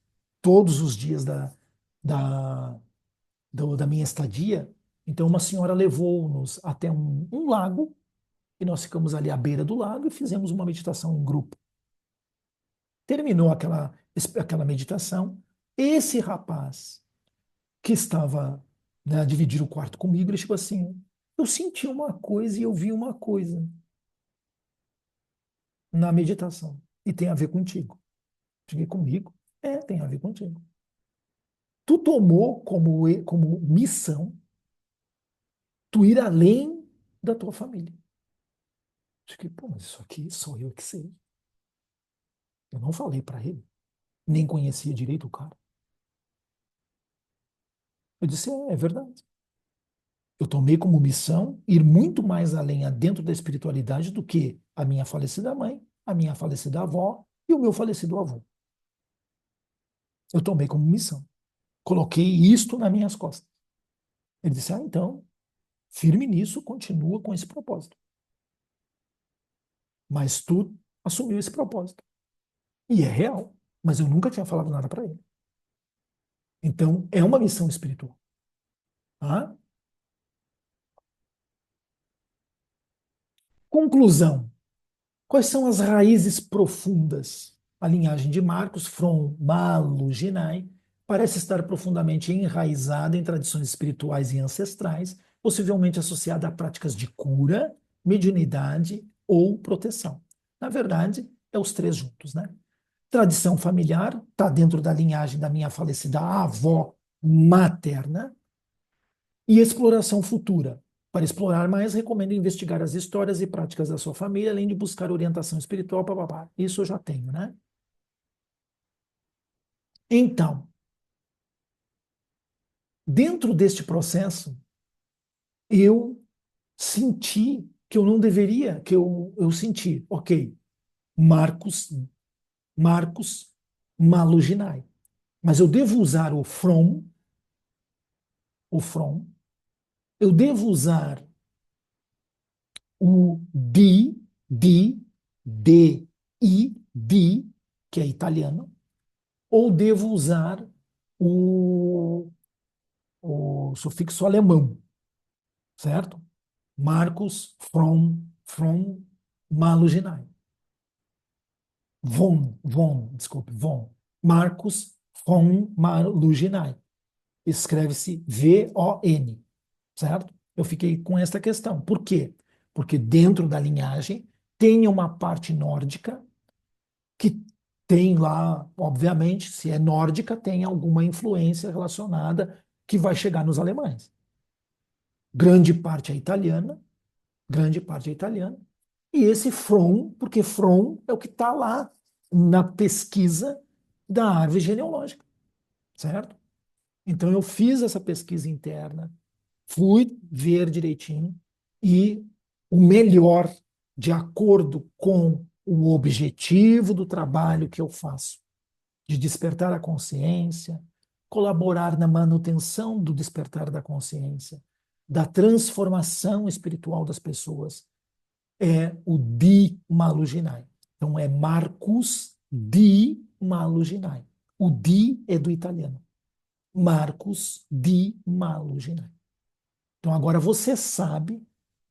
todos os dias da minha estadia. Então uma senhora levou-nos até um lago e nós ficamos ali à beira do lago e fizemos uma meditação em grupo. Terminou aquela meditação. Esse rapaz que estava, né, a dividir o quarto comigo, ele chegou assim: eu senti uma coisa e eu vi uma coisa na meditação. E tem a ver contigo. Cheguei comigo. É, tem a ver contigo. Tu tomou como missão tu ir além da tua família. Cheguei, pô, mas isso aqui sou eu que sei. Eu não falei para ele. Nem conhecia direito o cara. Eu disse, é verdade. Eu tomei como missão ir muito mais além dentro da espiritualidade do que a minha falecida mãe, a minha falecida avó e o meu falecido avô. Eu tomei como missão. Coloquei isto nas minhas costas. Ele disse: ah, então, firme nisso, continua com esse propósito. mas tu assumiu esse propósito. E é real, mas eu nunca tinha falado nada para ele. Então, é uma missão espiritual. Tá? Conclusão. Quais são as raízes profundas? A linhagem de Marcos, From, Malu, Ginai, parece estar profundamente enraizada em tradições espirituais e ancestrais, possivelmente associada a práticas de cura, mediunidade ou proteção. Na verdade, é os três juntos, né? Tradição familiar, está dentro da linhagem da minha falecida avó materna, e exploração futura. Para explorar mais, recomendo investigar as histórias e práticas da sua família, além de buscar orientação espiritual, papapá. Isso eu já tenho, né? Então, dentro deste processo, eu senti que eu não deveria, eu senti, ok, Marcos, Marcos Maluginai. Mas eu devo usar o from, eu devo usar o di, que é italiano, ou devo usar o, o sufixo alemão, certo? Marcus, from, Maluginai. Desculpe, von. Marcus von Maluginai. Escreve-se V-O-N, certo? Eu fiquei com esta questão. Por quê? Porque dentro da linhagem tem uma parte nórdica que tem lá, obviamente, se é nórdica, tem alguma influência relacionada que vai chegar nos alemães. Grande parte é italiana, grande parte é italiana. E esse From, porque From é o que está lá na pesquisa da árvore genealógica, certo? Então eu fiz essa pesquisa interna, fui ver direitinho e o melhor, de acordo com o objetivo do trabalho que eu faço, de despertar a consciência, colaborar na manutenção do despertar da consciência, da transformação espiritual das pessoas, é o Di Maluginai. Então é Marcus Di Maluginai. O Di é do italiano. Marcus Di Maluginai. Então agora você sabe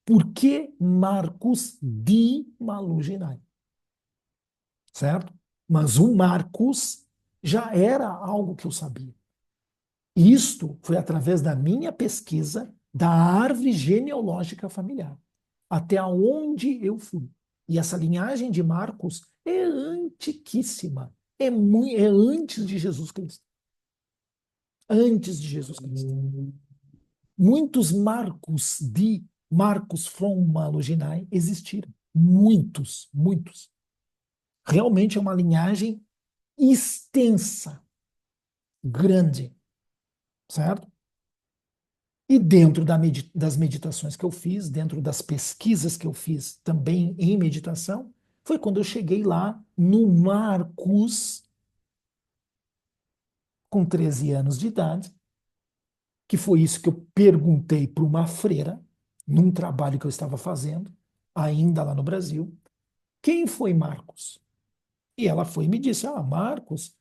por que Marcus Di Maluginai, certo? Mas o Marcus já era algo que eu sabia. Isto foi através da minha pesquisa da árvore genealógica familiar, até onde eu fui. E essa linhagem de Marcos é antiquíssima, é antes de Jesus Cristo. Antes de Jesus Cristo. Muitos Marcos from Maluginai existiram. Muitos, muitos. Realmente é uma linhagem extensa, grande, certo? E dentro das meditações que eu fiz, dentro das pesquisas que eu fiz também em meditação, foi quando eu cheguei lá no Marcos, com 13 anos de idade, que foi isso que eu perguntei para uma freira, num trabalho que eu estava fazendo, ainda lá no Brasil, quem foi Marcos? E ela foi e me disse: Marcos,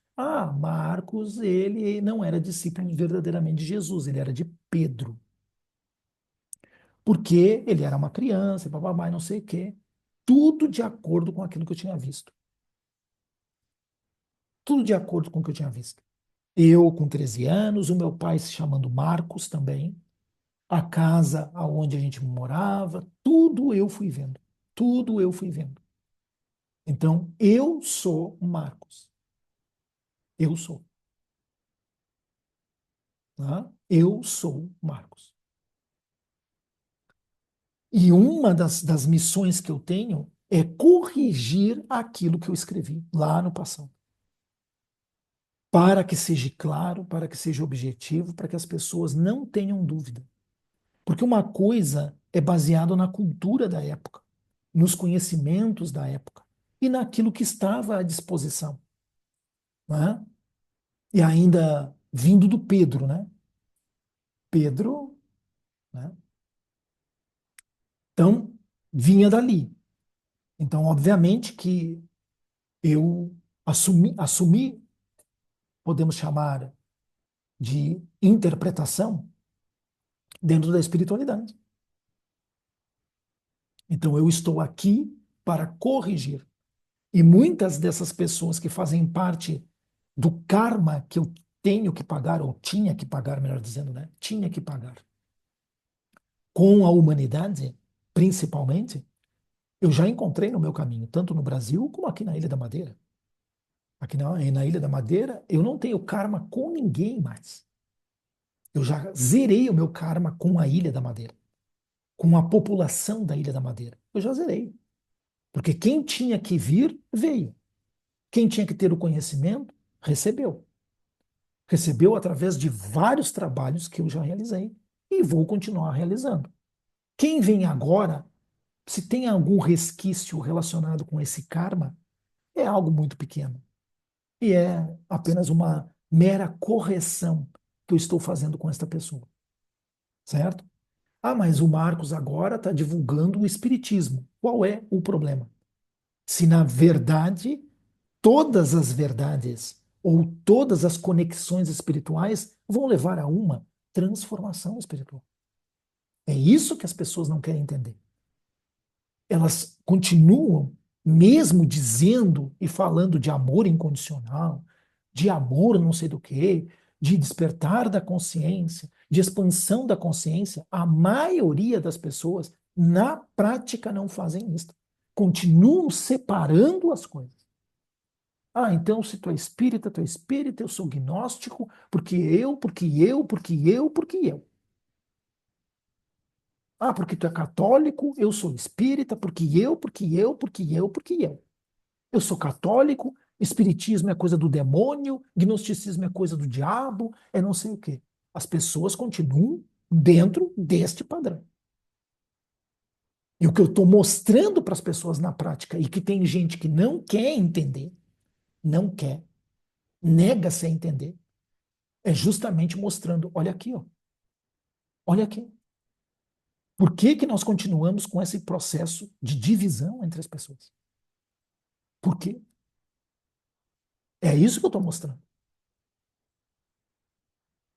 ele não era discípulo verdadeiramente de Jesus, ele era de Pedro. Porque ele era uma criança, bababá, e não sei o quê. Tudo de acordo com aquilo que eu tinha visto. Tudo de acordo com o que eu tinha visto. Eu com 13 anos, o meu pai se chamando Marcos também, a casa aonde a gente morava, tudo eu fui vendo. Tudo eu fui vendo. Então, eu sou Marcos. Eu sou. Tá? Eu sou Marcos. E uma das missões que eu tenho é corrigir aquilo que eu escrevi lá no passado. Para que seja claro, para que seja objetivo, para que as pessoas não tenham dúvida. Porque uma coisa é baseada na cultura da época, nos conhecimentos da época e naquilo que estava à disposição, né? E ainda vindo do Pedro, né? Pedro, né? Então, vinha dali. Então, obviamente que eu assumi, podemos chamar de interpretação dentro da espiritualidade. Então, eu estou aqui para corrigir. E muitas dessas pessoas que fazem parte do karma que eu tenho que pagar, ou tinha que pagar, melhor dizendo, né? Tinha que pagar com a humanidade, principalmente, eu já encontrei no meu caminho, tanto no Brasil como aqui na Ilha da Madeira. Aqui na Ilha da Madeira, eu não tenho karma com ninguém mais. Eu já zerei o meu karma com a Ilha da Madeira, com a população da Ilha da Madeira. Eu já zerei. Porque quem tinha que vir, veio. Quem tinha que ter o conhecimento, recebeu. Recebeu através de vários trabalhos que eu já realizei e vou continuar realizando. Quem vem agora, se tem algum resquício relacionado com esse karma, é algo muito pequeno. E é apenas uma mera correção que eu estou fazendo com esta pessoa. Certo? Ah, mas o Marcos agora está divulgando o espiritismo. Qual é o problema? Se na verdade todas as verdades ou todas as conexões espirituais vão levar a uma transformação espiritual. É isso que as pessoas não querem entender. Elas continuam, mesmo dizendo e falando de amor incondicional, de amor não sei do que, de despertar da consciência, de expansão da consciência, a maioria das pessoas, na prática, não fazem isso. Continuam separando as coisas. Ah, então se tu é espírita, eu sou gnóstico, porque eu. Ah, porque tu é católico, eu sou espírita, porque eu. Eu sou católico, espiritismo é coisa do demônio, gnosticismo é coisa do diabo, é não sei o quê. As pessoas continuam dentro deste padrão. E o que eu estou mostrando para as pessoas na prática, e que tem gente que não quer entender, não quer, nega-se a entender, é justamente mostrando, olha aqui, ó, olha aqui. Por que que nós continuamos com esse processo de divisão entre as pessoas? Por quê? É isso que eu estou mostrando.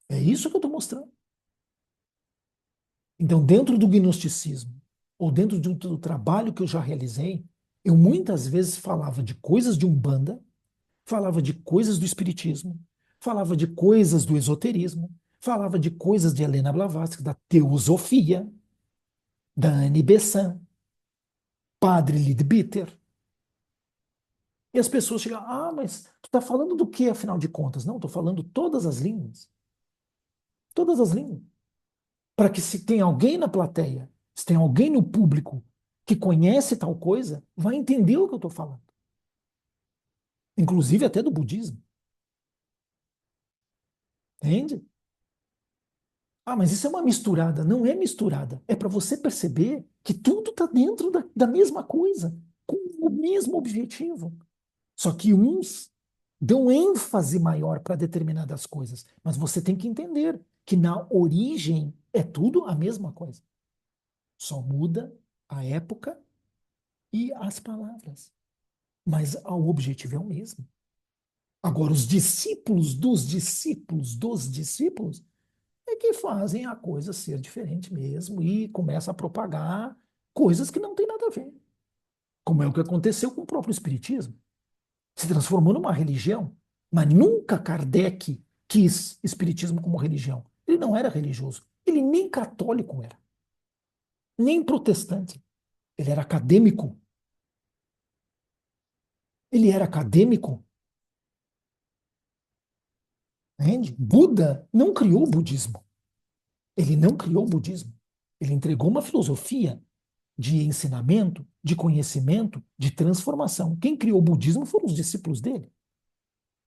É isso que eu estou mostrando. Então, dentro do gnosticismo, ou dentro do trabalho que eu já realizei, eu muitas vezes falava de coisas de Umbanda, falava de coisas do espiritismo, falava de coisas do esoterismo, falava de coisas de Helena Blavatsky, da teosofia, da Anne Besant, Padre Leadbeater. E as pessoas chegam, ah, mas tu está falando do que, afinal de contas? Não, estou falando todas as línguas. Todas as línguas. Para que se tem alguém na plateia, se tem alguém no público que conhece tal coisa, vai entender o que eu estou falando. Inclusive até do budismo. Entende? Ah, mas isso é uma misturada. Não é misturada. É para você perceber que tudo está dentro da mesma coisa, com o mesmo objetivo. Só que uns dão ênfase maior para determinadas coisas. Mas você tem que entender que na origem é tudo a mesma coisa. Só muda a época e as palavras. Mas o objetivo é o mesmo. Agora, os discípulos dos discípulos dos discípulos é que fazem a coisa ser diferente mesmo e começa a propagar coisas que não têm nada a ver. Como é o que aconteceu com o próprio Espiritismo. Se transformou numa religião, mas nunca Kardec quis Espiritismo como religião. Ele não era religioso. Ele nem católico era, nem protestante. Ele era acadêmico. Ele era acadêmico. Entende? Buda não criou o budismo. Ele não criou o budismo. Ele entregou uma filosofia de ensinamento, de conhecimento, de transformação. Quem criou o budismo foram os discípulos dele.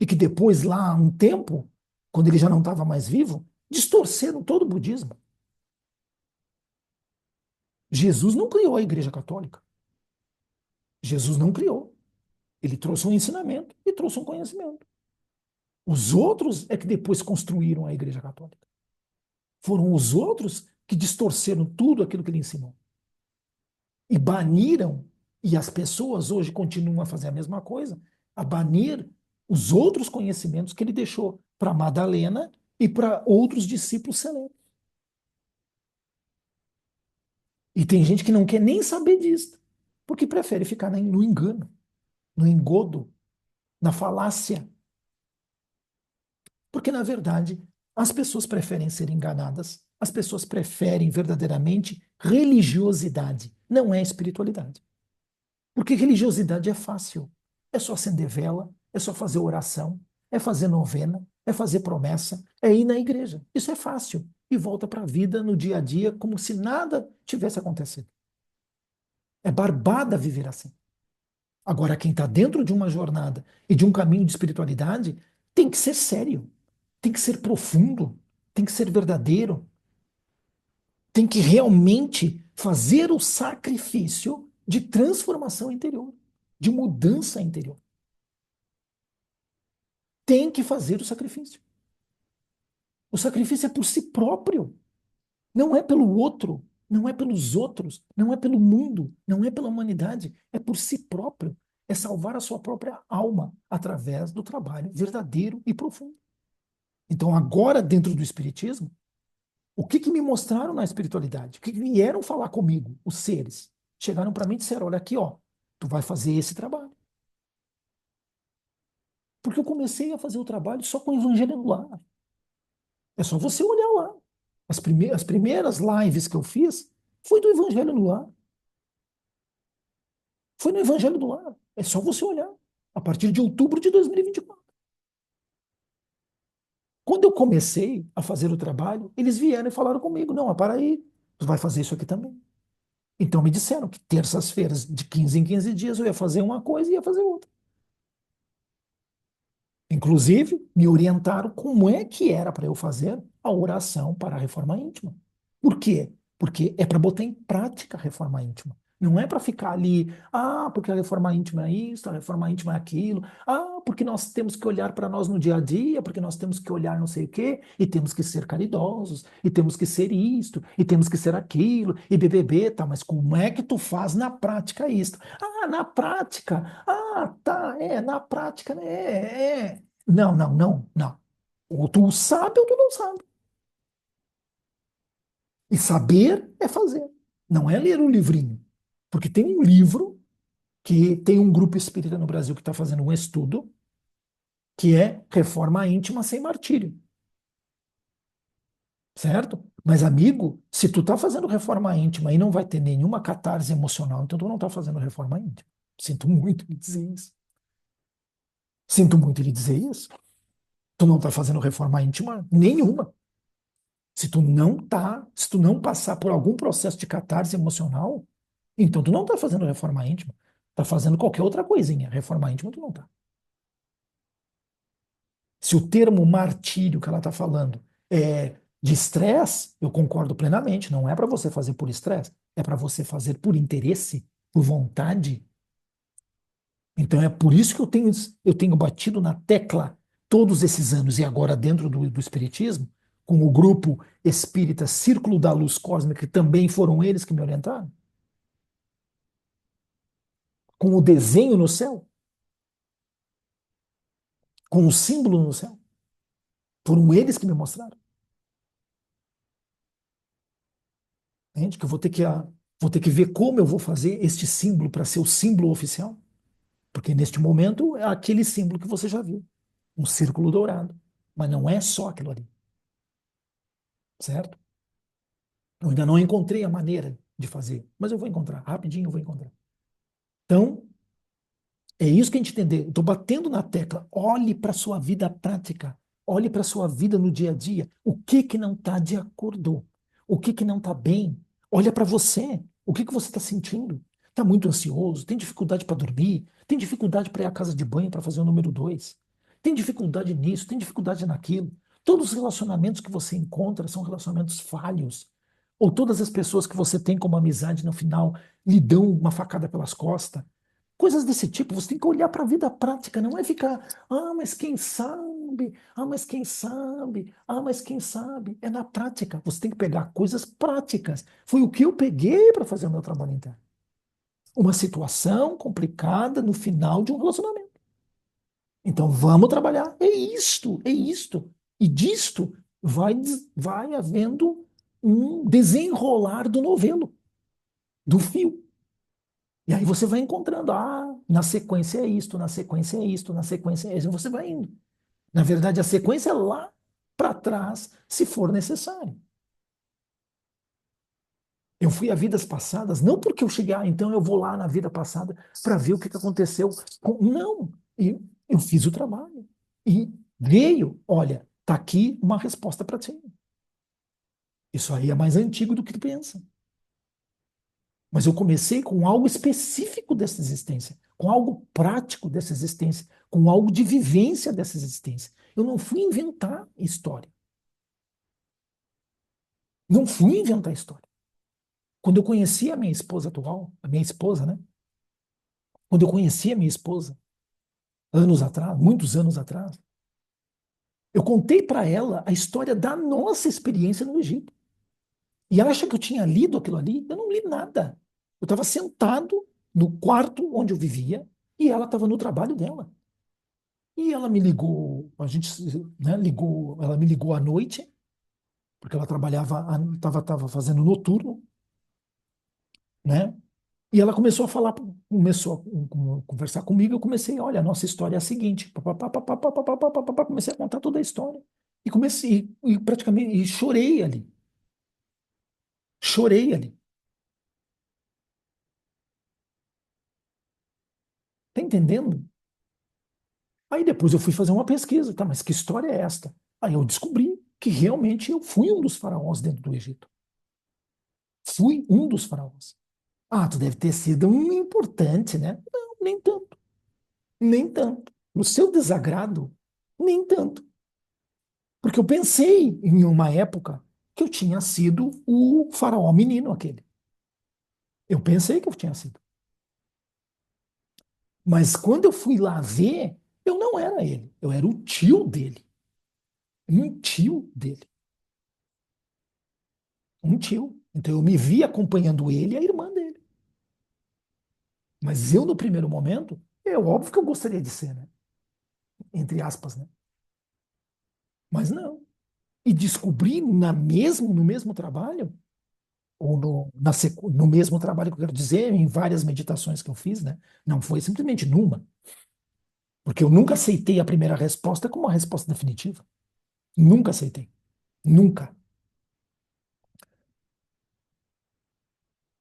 E que depois, lá, um tempo, quando ele já não estava mais vivo, distorceram todo o budismo. Jesus não criou a Igreja Católica. Jesus não criou. Ele trouxe um ensinamento e trouxe um conhecimento. Os outros é que depois construíram a Igreja Católica. Foram os outros que distorceram tudo aquilo que ele ensinou. E baniram E as pessoas hoje continuam a fazer a mesma coisa, a banir os outros conhecimentos que ele deixou para Madalena e para outros discípulos celebres. E tem gente que não quer nem saber disso, porque prefere ficar no engano, no engodo, na falácia. Porque, na verdade, as pessoas preferem ser enganadas, as pessoas preferem verdadeiramente religiosidade, não é espiritualidade. Porque religiosidade é fácil. É só acender vela, é só fazer oração, é fazer novena, é fazer promessa, é ir na igreja. Isso é fácil. E volta para a vida no dia a dia como se nada tivesse acontecido. É barbada viver assim. Agora, quem está dentro de uma jornada e de um caminho de espiritualidade tem que ser sério, tem que ser profundo, tem que ser verdadeiro, tem que realmente fazer o sacrifício de transformação interior, de mudança interior. Tem que fazer o sacrifício. O sacrifício é por si próprio, não é pelo outro, não é pelos outros, não é pelo mundo, não é pela humanidade, é por si próprio. É salvar a sua própria alma através do trabalho verdadeiro e profundo. Então, agora, dentro do Espiritismo, o que que me mostraram na espiritualidade? O que que vieram falar comigo, os seres? Chegaram para mim e disseram: olha aqui, ó, tu vai fazer esse trabalho. Porque eu comecei a fazer o trabalho só com o Evangelho no Lar. É só você olhar lá. As primeiras lives que eu fiz foi do Evangelho no Lar. Foi no Evangelho do Lar. É só você olhar. A partir de outubro de 2024. Quando eu comecei a fazer o trabalho, eles vieram e falaram comigo: não, mas para aí, tu vai fazer isso aqui também. Então me disseram que terças-feiras, de 15 em 15 dias, eu ia fazer uma coisa e ia fazer outra. Inclusive, me orientaram como é que era para eu fazer a oração para a reforma íntima. Por quê? Porque é para botar em prática a reforma íntima. Não é para ficar ali, porque a reforma íntima é isso, a reforma íntima é aquilo, porque nós temos que olhar para nós no dia a dia, porque nós temos que olhar não sei o quê, e temos que ser caridosos, e temos que ser isto, e temos que ser aquilo, e BBB, tá, mas como é que tu faz na prática isto? Na prática, tá, na prática, né, Não, não, não, não. Ou tu sabe ou tu não sabe. E saber é fazer. Não é ler um livrinho. Porque tem um livro que tem um grupo espírita no Brasil que está fazendo um estudo que é Reforma Íntima sem Martírio. Certo? Mas, amigo, se tu tá fazendo reforma íntima e não vai ter nenhuma catarse emocional, então tu não tá fazendo reforma íntima. Sinto muito lhe dizer isso. Sinto muito lhe dizer isso. Tu não tá fazendo reforma íntima nenhuma. Se tu não passar por algum processo de catarse emocional, então tu não está fazendo reforma íntima. Está fazendo qualquer outra coisinha. Reforma íntima tu não está. Se o termo martírio que ela está falando é de estresse, eu concordo plenamente. Não é para você fazer por estresse, é para você fazer por interesse, por vontade. Então é por isso que eu tenho batido na tecla todos esses anos e agora dentro do Espiritismo, com o grupo espírita Círculo da Luz Cósmica, que também foram eles que me orientaram, com o desenho no céu, com o símbolo no céu. Foram eles que me mostraram. Entende? Que eu vou ter que ver como eu vou fazer este símbolo para ser o símbolo oficial. Porque neste momento é aquele símbolo que você já viu. Um círculo dourado. Mas não é só aquilo ali. Certo? Eu ainda não encontrei a maneira de fazer. Mas eu vou encontrar. Rapidinho eu vou encontrar. Então, é isso que a gente entender. Estou batendo na tecla. Olhe para a sua vida prática. Olhe para a sua vida no dia a dia. O que que não está de acordo? O que que não está bem? Olha para você. O que que você está sentindo? Está muito ansioso? Tem dificuldade para dormir? Tem dificuldade para ir à casa de banho para fazer o número dois? Tem dificuldade nisso? Tem dificuldade naquilo? Todos os relacionamentos que você encontra são relacionamentos falhos. Ou todas as pessoas que você tem como amizade no final lhe dão uma facada pelas costas. Coisas desse tipo, você tem que olhar para a vida prática, não é ficar, mas quem sabe, mas quem sabe, mas quem sabe. É na prática, você tem que pegar coisas práticas. Foi o que eu peguei para fazer o meu trabalho interno. uma situação complicada no final de um relacionamento. Então vamos trabalhar. É isto, é isto. E disto vai havendo um desenrolar do novelo, do fio. E aí você vai encontrando, na sequência é isto, na sequência é isto, na sequência é isso. Você vai indo. Na verdade, a sequência é lá para trás, se for necessário. Eu fui a vidas passadas, não porque eu cheguei, então eu vou lá na vida passada para ver o que aconteceu. Não, eu fiz o trabalho. E veio, olha, tá aqui uma resposta para ti. Isso aí é mais antigo do que tu pensa. Mas eu comecei com algo específico dessa existência, com algo prático dessa existência, com algo de vivência dessa existência. Eu não fui inventar história. Não fui inventar história. Quando eu conheci a minha esposa atual, a minha esposa, né? Quando eu conheci a minha esposa, anos atrás, muitos anos atrás, eu contei para ela a história da nossa experiência no Egito. E ela acha que eu tinha lido aquilo ali? Eu não li nada. Eu estava sentado no quarto onde eu vivia e ela estava no trabalho dela. E ela me ligou, a gente, né, ligou, ela me ligou à noite, porque ela trabalhava, estava fazendo noturno, né? E ela começou a falar, começou a conversar comigo, eu comecei, olha, a nossa história é a seguinte, comecei a contar toda a história. E comecei, e praticamente, e chorei ali, tá entendendo? Aí depois eu fui fazer uma pesquisa, tá, mas que história é esta? Aí eu descobri que realmente eu fui um dos faraós dentro do Egito. Fui um dos faraós. Ah, tu deve ter sido um importante, né? Não, nem tanto, nem tanto. No seu desagrado, nem tanto. Porque eu pensei em uma época que eu tinha sido o faraó menino aquele. Eu pensei que eu tinha sido. Mas quando eu fui lá ver, eu não era ele. Eu era o tio dele. Um tio dele. Um tio. Então eu me vi acompanhando ele e a irmã dele. Mas eu, no primeiro momento, é óbvio que eu gostaria de ser, né? Entre aspas, né? Mas não. E descobri no mesmo trabalho, ou no mesmo trabalho que eu quero dizer, em várias meditações que eu fiz, né? Não foi simplesmente numa. Porque eu nunca aceitei a primeira resposta como uma resposta definitiva. Nunca aceitei. Nunca.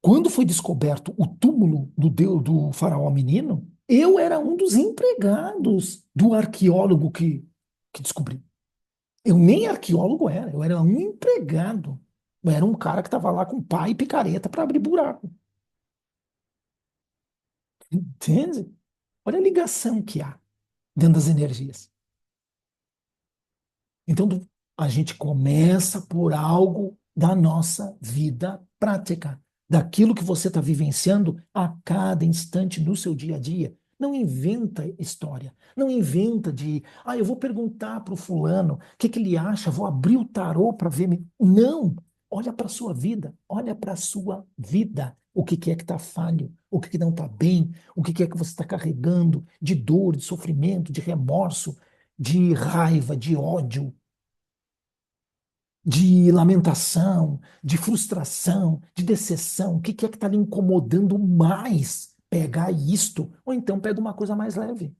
Quando foi descoberto o túmulo do deus do faraó menino, eu era um dos empregados do arqueólogo que descobriu. Eu nem arqueólogo era, eu era um empregado. Eu era um cara que estava lá com pá e picareta para abrir buraco. Entende? Olha a ligação que há dentro das energias. Então, a gente começa por algo da nossa vida prática, daquilo que você está vivenciando a cada instante no seu dia a dia. Não inventa história, não inventa eu vou perguntar para o fulano o que que ele acha, vou abrir o tarô para ver. Não, olha para a sua vida, olha para a sua vida. O que que é que está falho, o que que não está bem, o que que é que você está carregando de dor, de sofrimento, de remorso, de raiva, de ódio, de lamentação, de frustração, de decepção. O que que é que está lhe incomodando mais? Pega isto, ou então pega uma coisa mais leve.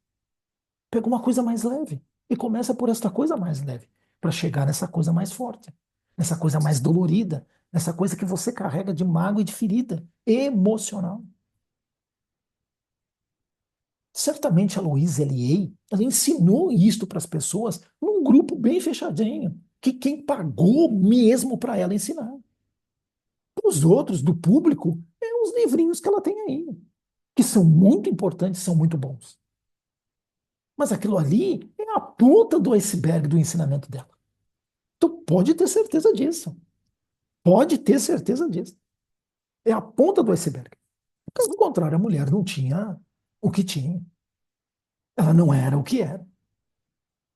Pega uma coisa mais leve e começa por esta coisa mais leve, para chegar nessa coisa mais forte, nessa coisa mais dolorida, nessa coisa que você carrega de mágoa e de ferida emocional. Certamente a Louise L.A. ela ensinou isto para as pessoas num grupo bem fechadinho, que quem pagou mesmo para ela ensinar. Os outros, do público, é os livrinhos que ela tem aí, que são muito importantes, são muito bons. Mas aquilo ali é a ponta do iceberg do ensinamento dela. Tu pode ter certeza disso. Pode ter certeza disso. É a ponta do iceberg. Caso contrário, a mulher não tinha o que tinha. Ela não era o que era.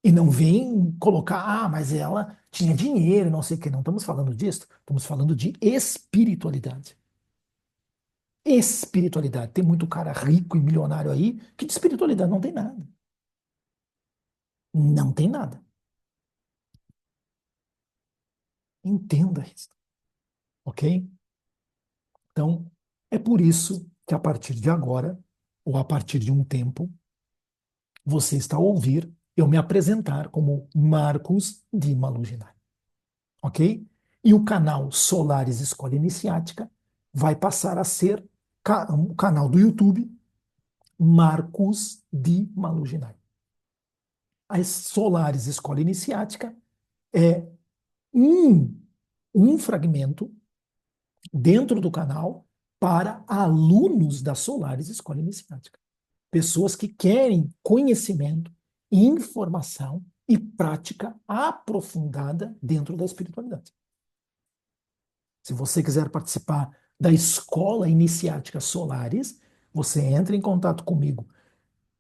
E não vem colocar, mas ela tinha dinheiro, não sei o que. Não estamos falando disso. Estamos falando de espiritualidade. Espiritualidade. Tem muito cara rico e milionário aí que de espiritualidade não tem nada. Não tem nada. Entenda isso, ok? Então, é por isso que a partir de agora, ou a partir de um tempo, você está a ouvir eu me apresentar como Marcos de Maluginai, ok? E o canal Solares Escola Iniciática vai passar a ser o canal do YouTube Marcos de Maluginai. A Solares Escola Iniciática é um, um fragmento dentro do canal para alunos da Solares Escola Iniciática. Pessoas que querem conhecimento, informação e prática aprofundada dentro da espiritualidade. Se você quiser participar da Escola Iniciática Solares, você entra em contato comigo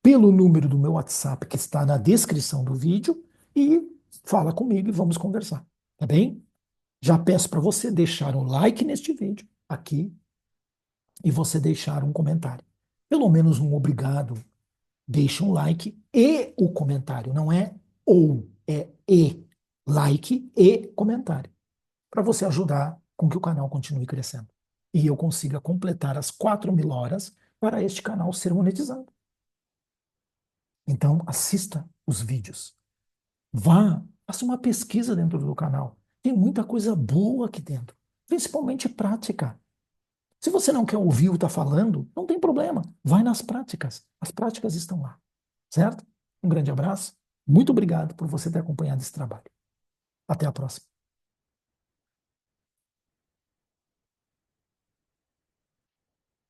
pelo número do meu WhatsApp que está na descrição do vídeo e fala comigo e vamos conversar, tá bem? Já peço para você deixar um like neste vídeo aqui e você deixar um comentário. Pelo menos um obrigado. Deixe um like e o comentário. Não é ou, é e. Like e comentário. Para você ajudar com que o canal continue crescendo. E eu consiga completar as 4.000 horas para este canal ser monetizado. Então, assista os vídeos. Vá, faça uma pesquisa dentro do canal. Tem muita coisa boa aqui dentro, principalmente prática. Se você não quer ouvir o que está falando, não tem problema. Vai nas práticas. As práticas estão lá. Certo? Um grande abraço. Muito obrigado por você ter acompanhado esse trabalho. Até a próxima.